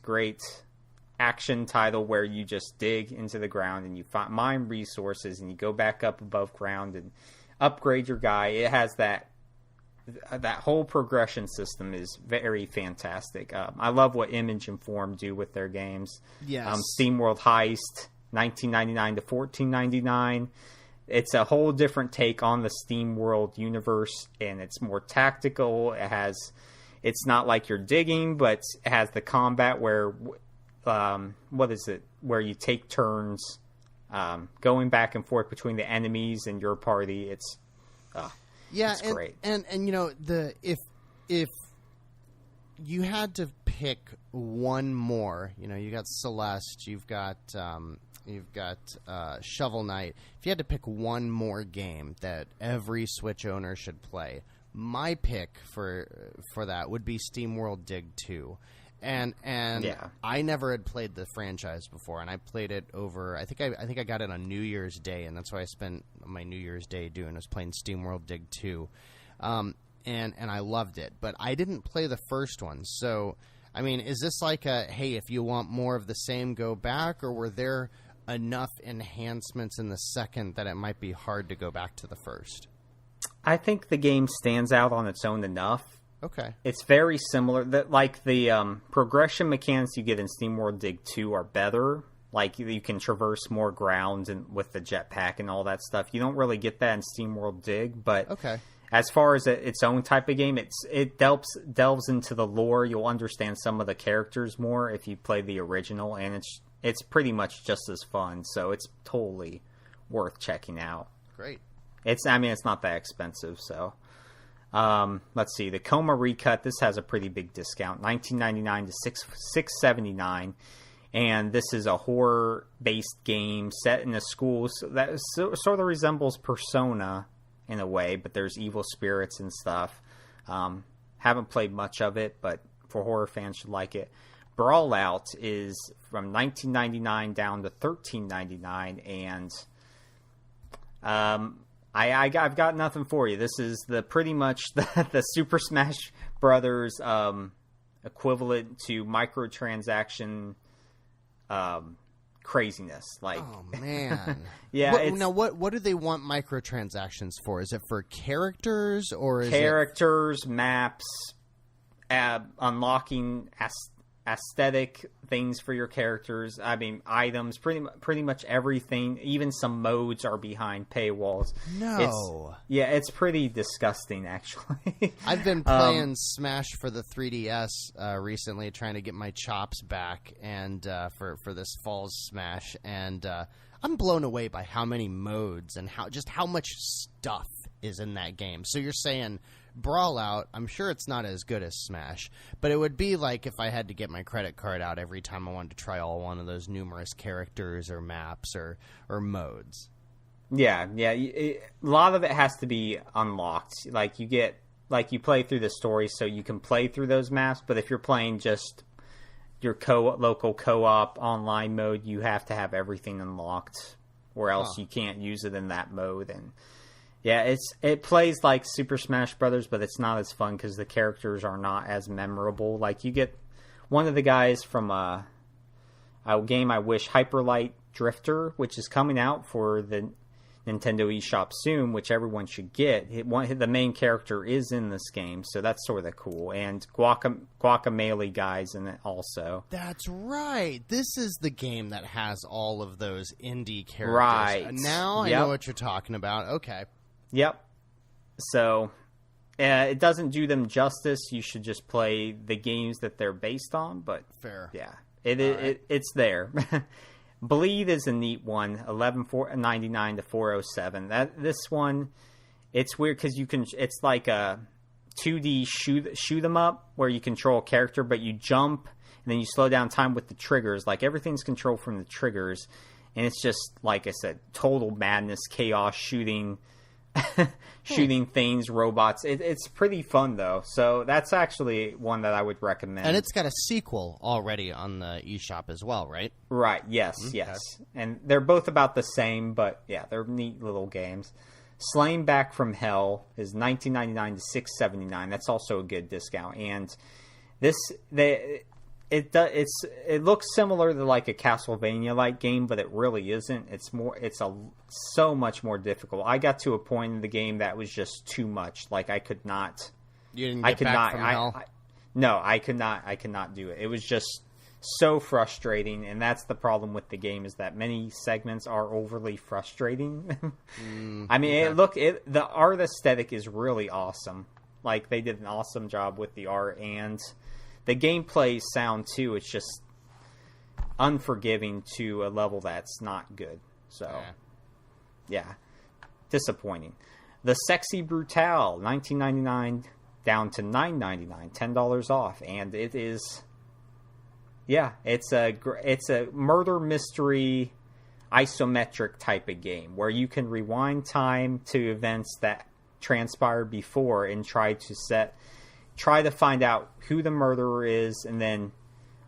action title where you just dig into the ground and you mine resources and you go back up above ground and upgrade your guy. It has that that whole progression system is very fantastic. I love what Image and Form do with their games. Yes. SteamWorld Heist, $19.99 to $14.99. It's a whole different take on the SteamWorld universe, and it's more tactical. It's not like you're digging, but it has the combat where, what is it? Where you take turns, going back and forth between the enemies and your party. It's great. And you know, if you had to pick one more, you know, you got Celeste, you've got Shovel Knight. If you had to pick one more game that every Switch owner should play, my pick for that would be SteamWorld Dig 2. And I never had played the franchise before, and I played it over. I think I got it on New Year's Day, and that's what I spent my New Year's Day doing, was playing SteamWorld Dig 2, and I loved it. But I didn't play the first one, so I mean, is this like a, hey, if you want more of the same, go back, or were there enough enhancements in the second that it might be hard to go back to the first? I think the game stands out on its own enough. Okay. It's very similar. Like the progression mechanics you get in SteamWorld Dig 2 are better. Like you can traverse more ground and with the jetpack and all that stuff. You don't really get that in SteamWorld Dig, but okay. As far as its own type of game, it delves into the lore. You'll understand some of the characters more if you play the original, and it's pretty much just as fun. So it's totally worth checking out. Great. It's not that expensive, so. Let's see, the Coma Recut, this has a pretty big discount, $19.99 to $6.79, and this is a horror-based game set in a school that sort of resembles Persona in a way, but there's evil spirits and stuff. Haven't played much of it, but for horror fans should like it. Brawlout is from $19.99 down to $13.99, and I've got nothing for you. This is pretty much the Super Smash Brothers equivalent to microtransaction craziness. Like, oh man, yeah. What do they want microtransactions for? Is it for characters or characters, maps, unlocking aesthetic things for your characters? I mean, items, pretty much everything. Even some modes are behind paywalls. No. It's pretty disgusting, actually. I've been playing Smash for the 3DS recently, trying to get my chops back, and for this fall's Smash, and I'm blown away by how many modes and how much stuff is in that game. So you're saying Brawlout, I'm sure it's not as good as Smash, but it would be like if I had to get my credit card out every time I wanted to try one of those numerous characters or maps or modes. Yeah. A lot of it has to be unlocked. Like you play through the story, so you can play through those maps. But if you're playing just your local co-op online mode, you have to have everything unlocked, or else you can't use it in that mode. And yeah, it plays like Super Smash Brothers, but it's not as fun because the characters are not as memorable. Like, you get one of the guys from a game I wish, Hyperlight Drifter, which is coming out for the Nintendo eShop soon, which everyone should get. The main character is in this game, so that's sort of cool. And Guacamelee guy's in it also. That's right. This is the game that has all of those indie characters. Right. Now I know what you're talking about. Okay. Yep. So, it doesn't do them justice. You should just play the games that they're based on, but fair. Yeah, it's there. Bleed is a neat one, $11.99 to $4.07. This one, it's weird because it's like a 2D shoot 'em up where you control a character, but you jump and then you slow down time with the triggers. Like, everything's controlled from the triggers, and it's just, like I said, total madness, chaos, shooting things, robots. It's pretty fun, though. So that's actually one that I would recommend. And it's got a sequel already on the eShop as well, right? Right, yes. And they're both about the same, but yeah, they're neat little games. Slain Back from Hell is $19.99 to $6.79. That's also a good discount. And it looks similar to like a Castlevania-like game, but it really isn't. It's so much more difficult. I got to a point in the game that was just too much. Like I could not. You didn't get back from hell? No, I could not do it. It was just so frustrating, and that's the problem with the game, is that many segments are overly frustrating. I mean, the art aesthetic is really awesome. Like, they did an awesome job with the art, and the gameplay sound, too. It's just unforgiving to a level that's not good. So, yeah. Disappointing. The Sexy Brutale, $19.99 down to $9.99, $10 off, and it is... Yeah, it's a murder mystery isometric type of game where you can rewind time to events that transpired before and try to find out who the murderer is, and then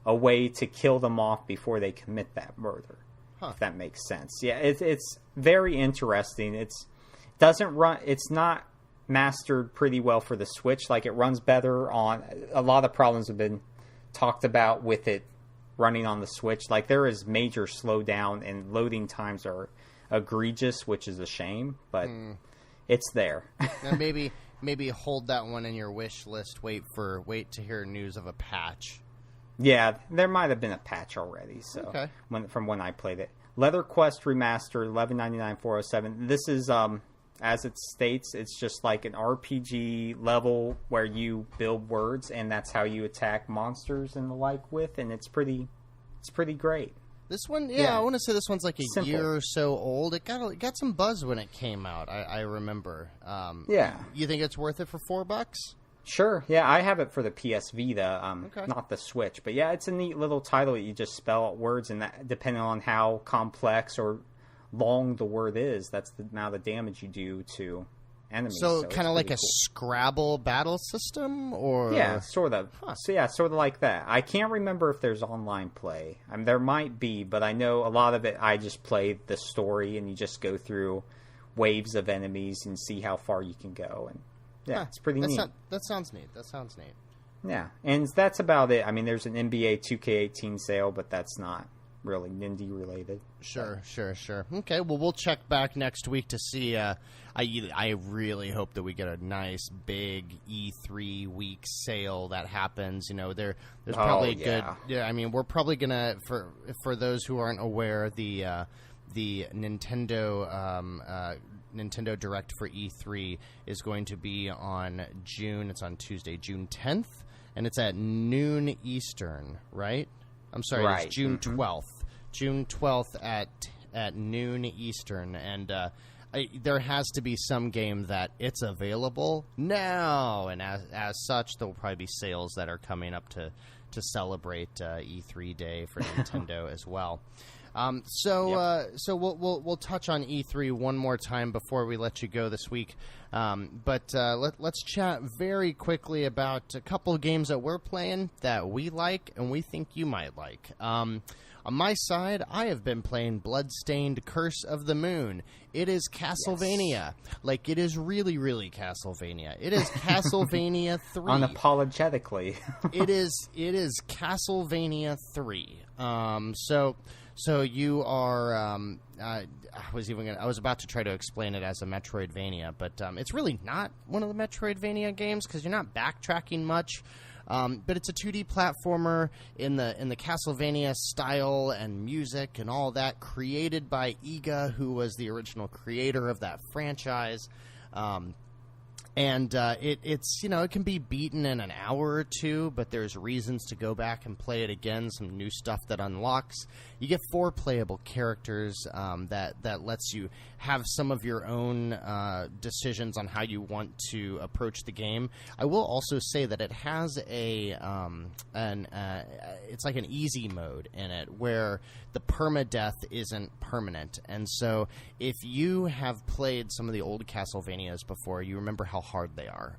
a way to kill them off before they commit that murder. If that makes sense. Yeah, it's very interesting. It's not mastered pretty well for the Switch. Like, it runs better on a lot of problems have been talked about with it running on the Switch. Like, there is major slowdown and loading times are egregious, which is a shame, but it's there. Now maybe hold that one in your wish list. Wait to hear news of a patch. Yeah, there might have been a patch already. So okay. From when I played it, Leather Quest Remastered, $11.99, $407. This is as it states, it's just like an RPG level where you build words, and that's how you attack monsters and the like with, and it's pretty great. This one, I want to say this one's like a year or so old. It got some buzz when it came out. I remember. You think it's worth it for $4? Sure. Yeah, I have it for the PS Vita, okay. Not the Switch. But yeah, it's a neat little title. You just spell out words, and that, depending on how complex or long the word is, that's the amount of damage you do to enemies. So kind of like a Scrabble battle system, or sort of. So sort of like that. I can't remember if there's online play. I mean, there might be, but I know a lot of it. I just play the story, and you just go through waves of enemies and see how far you can go. And it's pretty neat. That sounds neat. Yeah, and that's about it. I mean, there's an NBA 2K18 sale, but that's not really Nindie related. Sure. Okay, well, we'll check back next week to see. I really hope that we get a nice big E3 week sale that happens. You know, there's probably good. Yeah, I mean, we're probably gonna for those who aren't aware, the Nintendo Direct for E3 is going to be on It's on Tuesday, June 10th, and it's at noon Eastern, right? I'm sorry, right. It's June 12th. June 12th at noon Eastern, and there has to be some game that it's available now, and as such, there will probably be sales that are coming up to celebrate E3 day for Nintendo as well. So we'll touch on E3 one more time before we let you go this week. But let's chat very quickly about a couple of games that we're playing that we like and we think you might like. On my side, I have been playing Bloodstained Curse of the Moon. It is Castlevania. Yes. Like, it is really, really Castlevania. It is Castlevania 3. Unapologetically. It is Castlevania 3. So you are. I was about to try to explain it as a Metroidvania, but it's really not one of the Metroidvania games because you're not backtracking much. But it's a 2D platformer in the Castlevania style and music and all that, created by Iga, who was the original creator of that franchise. And it's it can be beaten in an hour or two, but there's reasons to go back and play it again. Some new stuff that unlocks. You get 4 playable characters that lets you have some of your own decisions on how you want to approach the game. I will also say that it has it's like an easy mode in it where the permadeath isn't permanent, and so if you have played some of the old Castlevanias before, you remember how hard they are.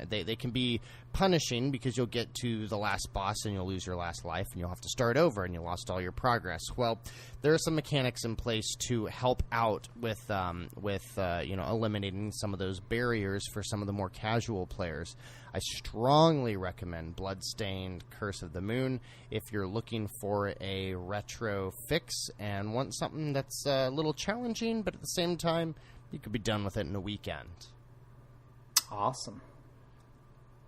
They can be punishing because you'll get to the last boss and you'll lose your last life and you'll have to start over and you lost all your progress. Well, there are some mechanics in place to help out with eliminating some of those barriers for some of the more casual players. I strongly recommend Bloodstained Curse of the Moon if you're looking for a retro fix and want something that's a little challenging, but at the same time, you could be done with it in a weekend. Awesome.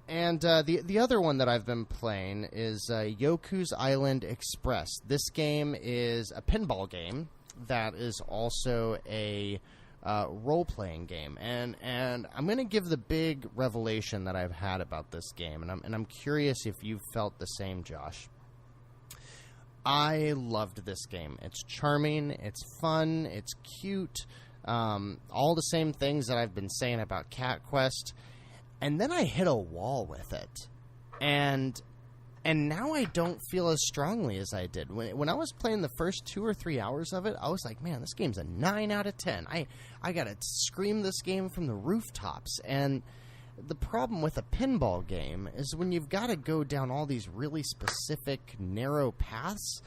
And the other one that I've been playing is Yoku's Island Express. This game is a pinball game that is also a role-playing game. And I'm going to give the big revelation that I've had about this game, and I'm curious if you felt the same, Josh. I loved this game. It's charming, it's fun, it's cute, all the same things that I've been saying about Cat Quest. And then I hit a wall with it. And now I don't feel as strongly as I did. When I was playing the first 2 or 3 hours of it, I was like, man, this game's a 9 out of 10. I got to scream this game from the rooftops. And the problem with a pinball game is when you've got to go down all these really specific, narrow paths,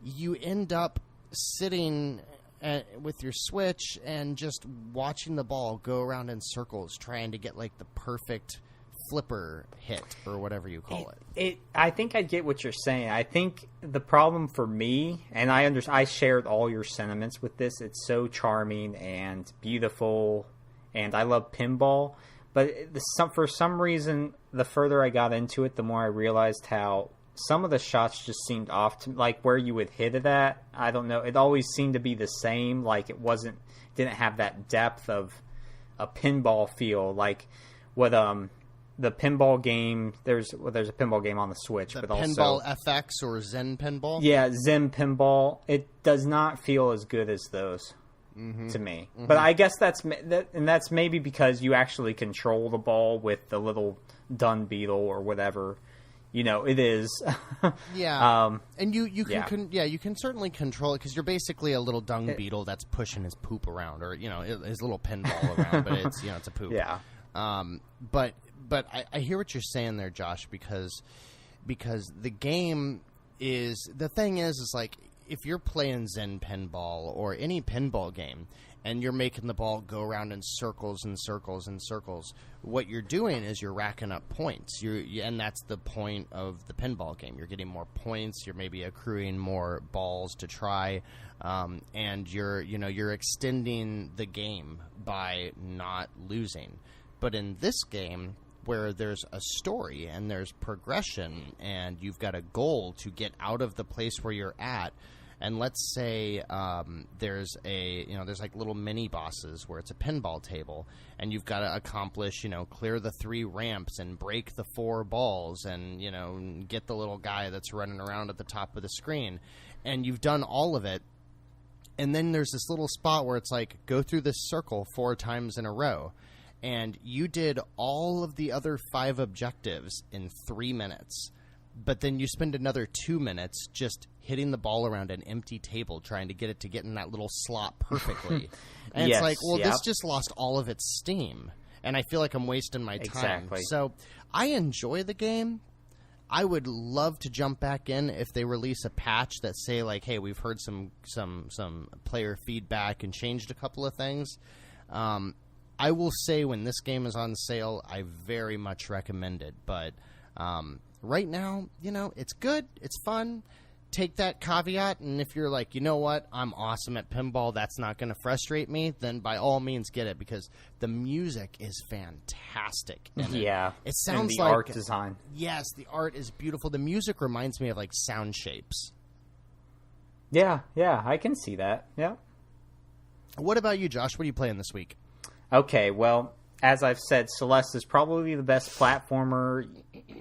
you end up sitting with your Switch and just watching the ball go around in circles, trying to get like the perfect flipper hit or whatever you call it. I think I get what you're saying. I think the problem for me, and I shared all your sentiments with this. It's so charming and beautiful, and I love pinball. But for some reason, the further I got into it, the more I realized how some of the shots just seemed off to like where you would hit it at. I don't know. It always seemed to be the same. Like didn't have that depth of a pinball feel. Like what the pinball game. There's a pinball game on the Switch, but Pinball also FX or Zen Pinball. Yeah, Zen Pinball. It does not feel as good as those to me. Mm-hmm. But I guess that's maybe because you actually control the ball with the little dung beetle or whatever. It is. Yeah. And you can certainly control it because you're basically a little dung beetle that's pushing his poop around, or his little pinball around, but it's it's a poop. Yeah. But I hear what you're saying there, Josh, because the game is like if you're playing Zen Pinball or any pinball game, and you're making the ball go around in circles and circles and circles, what you're doing is you're racking up points. And that's the point of the pinball game. You're getting more points. You're maybe accruing more balls to try, and you're extending the game by not losing. But in this game, where there's a story and there's progression, and you've got a goal to get out of the place where you're at. And let's say there's like little mini bosses where it's a pinball table, and you've got to accomplish, clear the 3 ramps and break the 4 balls, and get the little guy that's running around at the top of the screen, and you've done all of it. And then there's this little spot where it's like, go through this circle 4 times in a row, and you did all of the other 5 objectives in 3 minutes. But then you spend another 2 minutes just hitting the ball around an empty table trying to get it to get in that little slot perfectly. And yes, it's like, well, this just lost all of its steam. And I feel like I'm wasting my time. Exactly. So I enjoy the game. I would love to jump back in if they release a patch that say, like, hey, we've heard some player feedback and changed a couple of things. I will say when this game is on sale, I very much recommend it. But right now, it's good. It's fun. Take that caveat, and if you're like, you know what, I'm awesome at pinball, that's not going to frustrate me, then by all means get it, because the music is fantastic. And it sounds and like art design. Yes, the art is beautiful. The music reminds me of like Sound Shapes. Yeah, I can see that. Yeah. What about you, Josh? What are you playing this week? Okay, well, as I've said, Celeste is probably the best platformer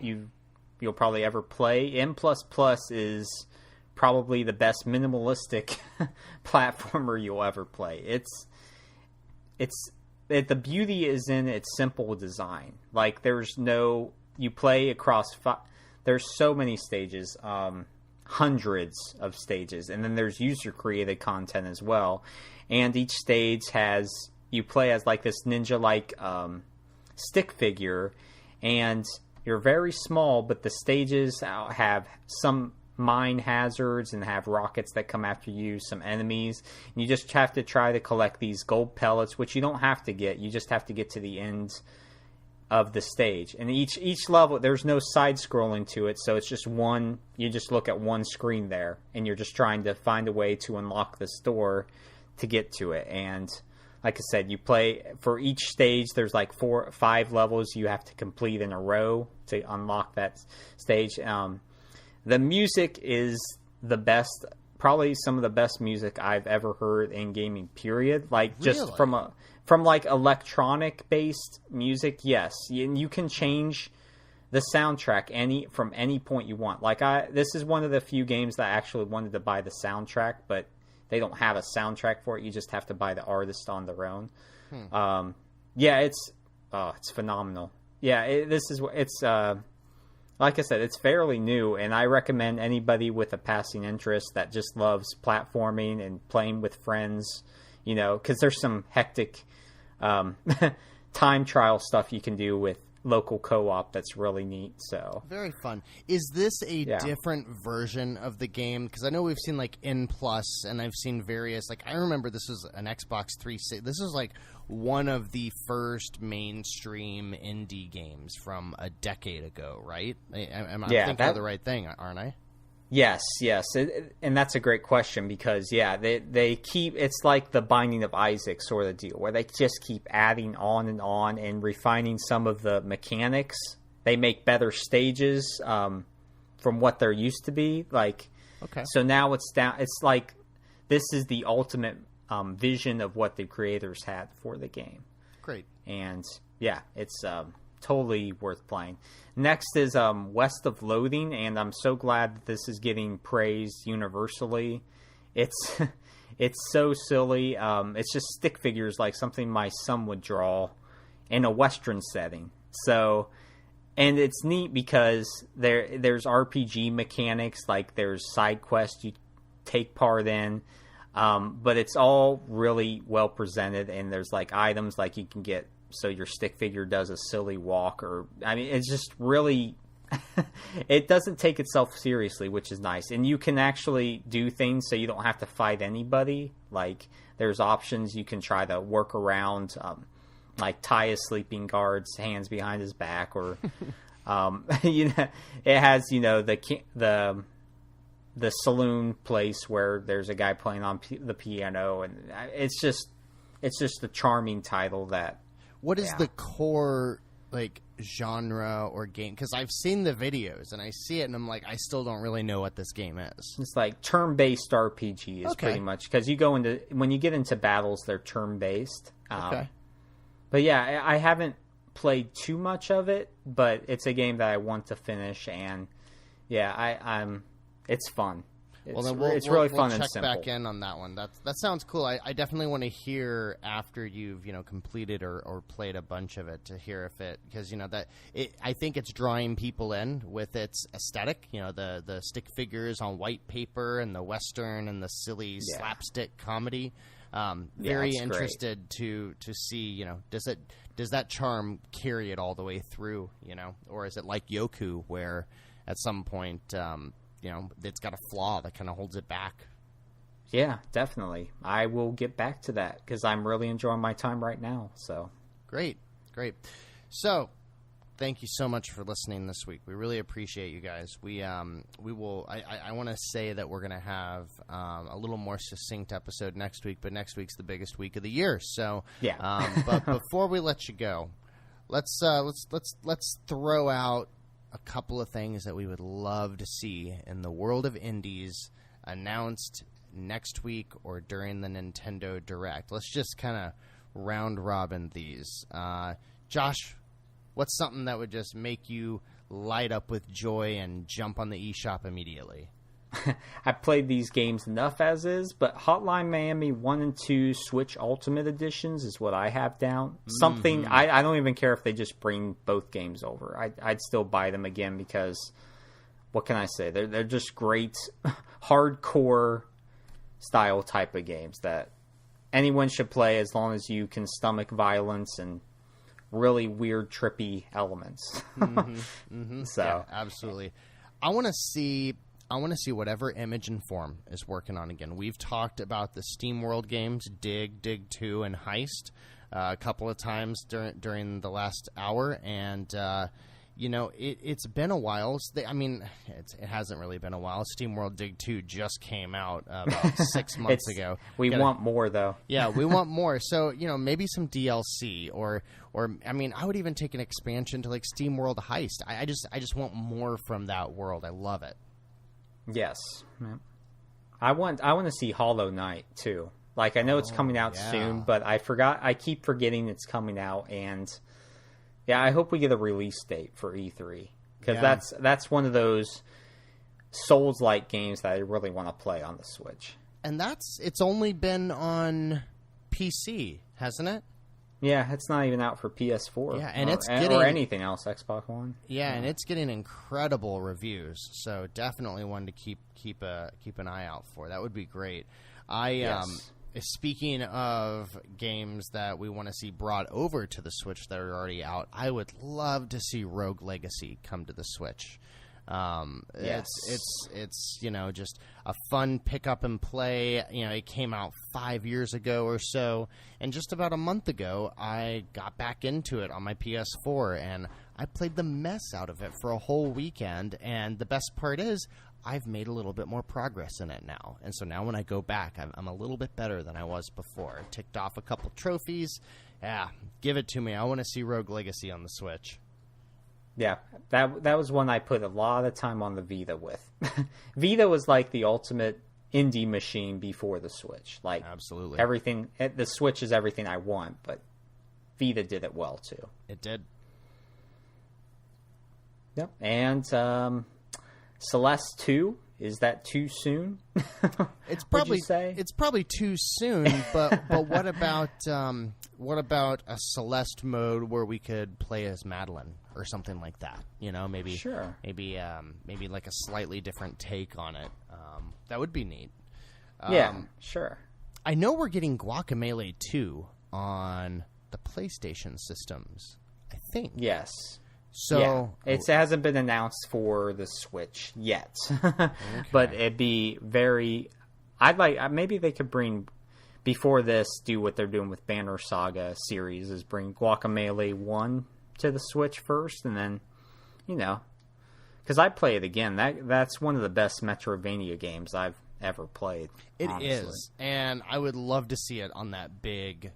you'll probably ever play. M++ is probably the best minimalistic platformer you'll ever play. The beauty is in its simple design. Like you play across there's so many stages, hundreds of stages, and then there's user created content as well. And each stage you play as like this ninja-like stick figure, and you're very small, but the stages have some mine hazards and have rockets that come after you, some enemies. And you just have to try to collect these gold pellets, which you don't have to get. You just have to get to the end of the stage. And each level, there's no side scrolling to it, so it's just one. You just look at one screen there, and you're just trying to find a way to unlock this door to get to it. And like I said, you play for each stage. There's like 4 or 5 levels you have to complete in a row to unlock that stage. The music is the best, probably some of the best music I've ever heard in gaming, period. Like, just really? from like electronic based music, yes. You can change the soundtrack from any point you want. Like, this is one of the few games that I actually wanted to buy the soundtrack, but they don't have a soundtrack for it. You just have to buy the artist on their own. Yeah, it's phenomenal. Yeah, it's like I said, it's fairly new, and I recommend anybody with a passing interest that just loves platforming and playing with friends, because there's some hectic time trial stuff you can do with local co-op that's really neat. So very fun. Is this a different version of the game? Because I know we've seen like N+, and I've seen various, like, I remember this was an Xbox 360. This is like one of the first mainstream indie games from a decade ago, right? I'm thinking of the right thing, aren't I? Yes. And that's a great question because, they keep, it's like the Binding of Isaac sort of deal where they just keep adding on and refining some of the mechanics. They make better stages from what they're used to be. Like, okay. So now it's like this is the ultimate vision of what the creators had for the game. Great. And, it's totally worth playing. Next is West of Loathing, and I'm so glad that this is getting praised universally. It's so silly. It's just stick figures, like something my son would draw in a Western setting. So, and it's neat because there's RPG mechanics, like there's side quests you take part in, but it's all really well presented, and there's like items like you can get so your stick figure does a silly walk, it's just really, it doesn't take itself seriously, which is nice. And you can actually do things so you don't have to fight anybody. Like, there's options you can try to work around, like tie a sleeping guard's hands behind his back, or, it has, the saloon place where there's a guy playing on the piano, and it's just a charming title that. What is the core, like, genre or game? Because I've seen the videos, and I see it, and I'm like, I still don't really know what this game is. It's like turn-based RPG is pretty much, because when you get into battles, they're turn-based. Okay. But I haven't played too much of it, but it's a game that I want to finish, and it's fun. It's really fun and simple. We'll check back in on that one. That sounds cool. I definitely want to hear after you've completed or played a bunch of it to hear if it, because I think it's drawing people in with its aesthetic. The stick figures on white paper and the Western and the silly slapstick comedy. Very interested to see does that charm carry it all the way through, or is it like Yoku where at some point it's got a flaw that kind of holds it back. Yeah, definitely. I will get back to that because I'm really enjoying my time right now. So great. So, thank you so much for listening this week. We really appreciate you guys. We will. I want to say that we're going to have a little more succinct episode next week, but next week's the biggest week of the year. So but before we let you go, let's throw out a couple of things that we would love to see in the world of indies announced next week or during the Nintendo Direct. Let's just kind of round robin these. Josh, what's something that would just make you light up with joy and jump on the eShop immediately? I've played these games enough as is, but Hotline Miami 1 and 2 Switch Ultimate Editions is what I have down. Something, I don't even care if they just bring both games over. I'd still buy them again because, what can I say? They're just great, hardcore style type of games that anyone should play as long as you can stomach violence and really weird, trippy elements. So yeah, absolutely. I want to see... I want to see whatever Image and Form is working on again. We've talked about the SteamWorld games, Dig, Dig 2, and Heist a couple of times during the last hour, and it's been a while. It hasn't really been a while. SteamWorld Dig 2 just came out about 6 months ago. We want more, though. Yeah, we want more. So, maybe some DLC or I would even take an expansion to like SteamWorld Heist. I just want more from that world. I love it. Yes. I want to see Hollow Knight too. Like, I know it's coming out soon, but I keep forgetting it's coming out, and yeah, I hope we get a release date for E3, because that's one of those Souls-like games that I really want to play on the Switch. And it's only been on PC, hasn't it? Yeah, it's not even out for PS4. Yeah, and or anything else, Xbox One. Yeah, and it's getting incredible reviews. So definitely one to keep an eye out for. That would be great. Speaking of games that we want to see brought over to the Switch that are already out, I would love to see Rogue Legacy come to the Switch. Yes. It's just a fun pick up and play. It came out 5 years ago or so, and just about a month ago I got back into it on my PS4, and I played the mess out of it for a whole weekend. And the best part is I've made a little bit more progress in it now, and so now when I go back, I'm a little bit better than I was before. Ticked off a couple trophies. Yeah, give it to me. I want to see Rogue Legacy on the Switch. Yeah, that was one I put a lot of time on the Vita with. Vita was like the ultimate indie machine before the Switch. Like, absolutely, everything. The Switch is everything I want, but Vita did it well too. It did. Yep, and Celeste 2, is that too soon? It's probably say? It's probably too soon, but what about a Celeste mode where we could play as Madeline or something like that? Maybe sure. Maybe like a slightly different take on it. That would be neat. Yeah, sure. I know we're getting Guacamelee 2 on the PlayStation systems, I think. Yes. So yeah, it hasn't been announced for the Switch yet, okay. But it'd be very. Maybe they could bring before this, do what they're doing with Banner Saga series, is bring Guacamelee 1 to the Switch first, and then because I play it again. That's one of the best Metroidvania games I've ever played. It is, and I would love to see it on that big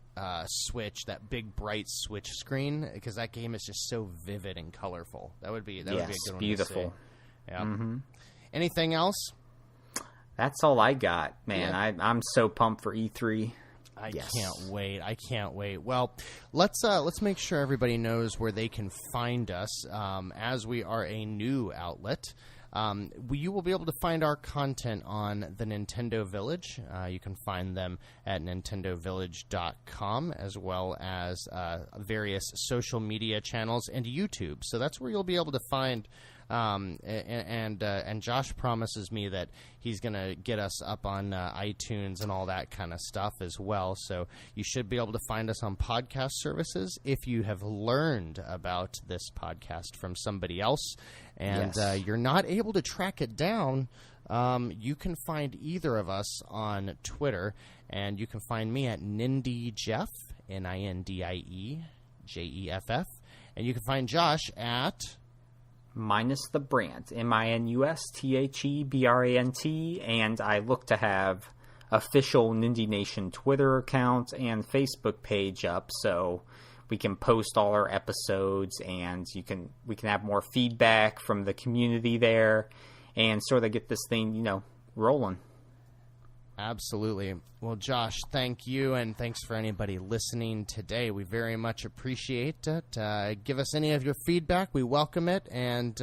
Switch, that big bright Switch screen, because that game is just so vivid and colorful. That would be a good one. Beautiful. To see. Yeah. Mm-hmm. Anything else? That's all I got, man. Yeah. I'm so pumped for E3. I can't wait. Well, let's make sure everybody knows where they can find us, as we are a new outlet. You will be able to find our content on the Nintendo Village. You can find them at nintendovillage.com, as well as various social media channels and YouTube. So that's where you'll be able to find. And Josh promises me that he's going to get us up on iTunes and all that kind of stuff as well. So you should be able to find us on podcast services if you have learned about this podcast from somebody else and you're not able to track it down. You can find either of us on Twitter, and you can find me at Nindie Jeff, Nindie Jeff, and you can find Josh at Minus the Brand, MINUSTHEBRANT, and I look to have official Nindie Nation Twitter account and Facebook page up, so we can post all our episodes, and we can have more feedback from the community there, and sort of get this thing, rolling. Absolutely. Well, Josh, thank you, and thanks for anybody listening today. We very much appreciate it. Give us any of your feedback. We welcome it, and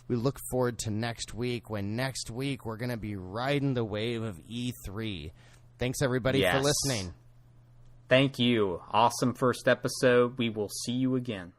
we look forward to next week, when next week we're going to be riding the wave of E3. Thanks, everybody, for listening. Thank you. Awesome first episode. We will see you again.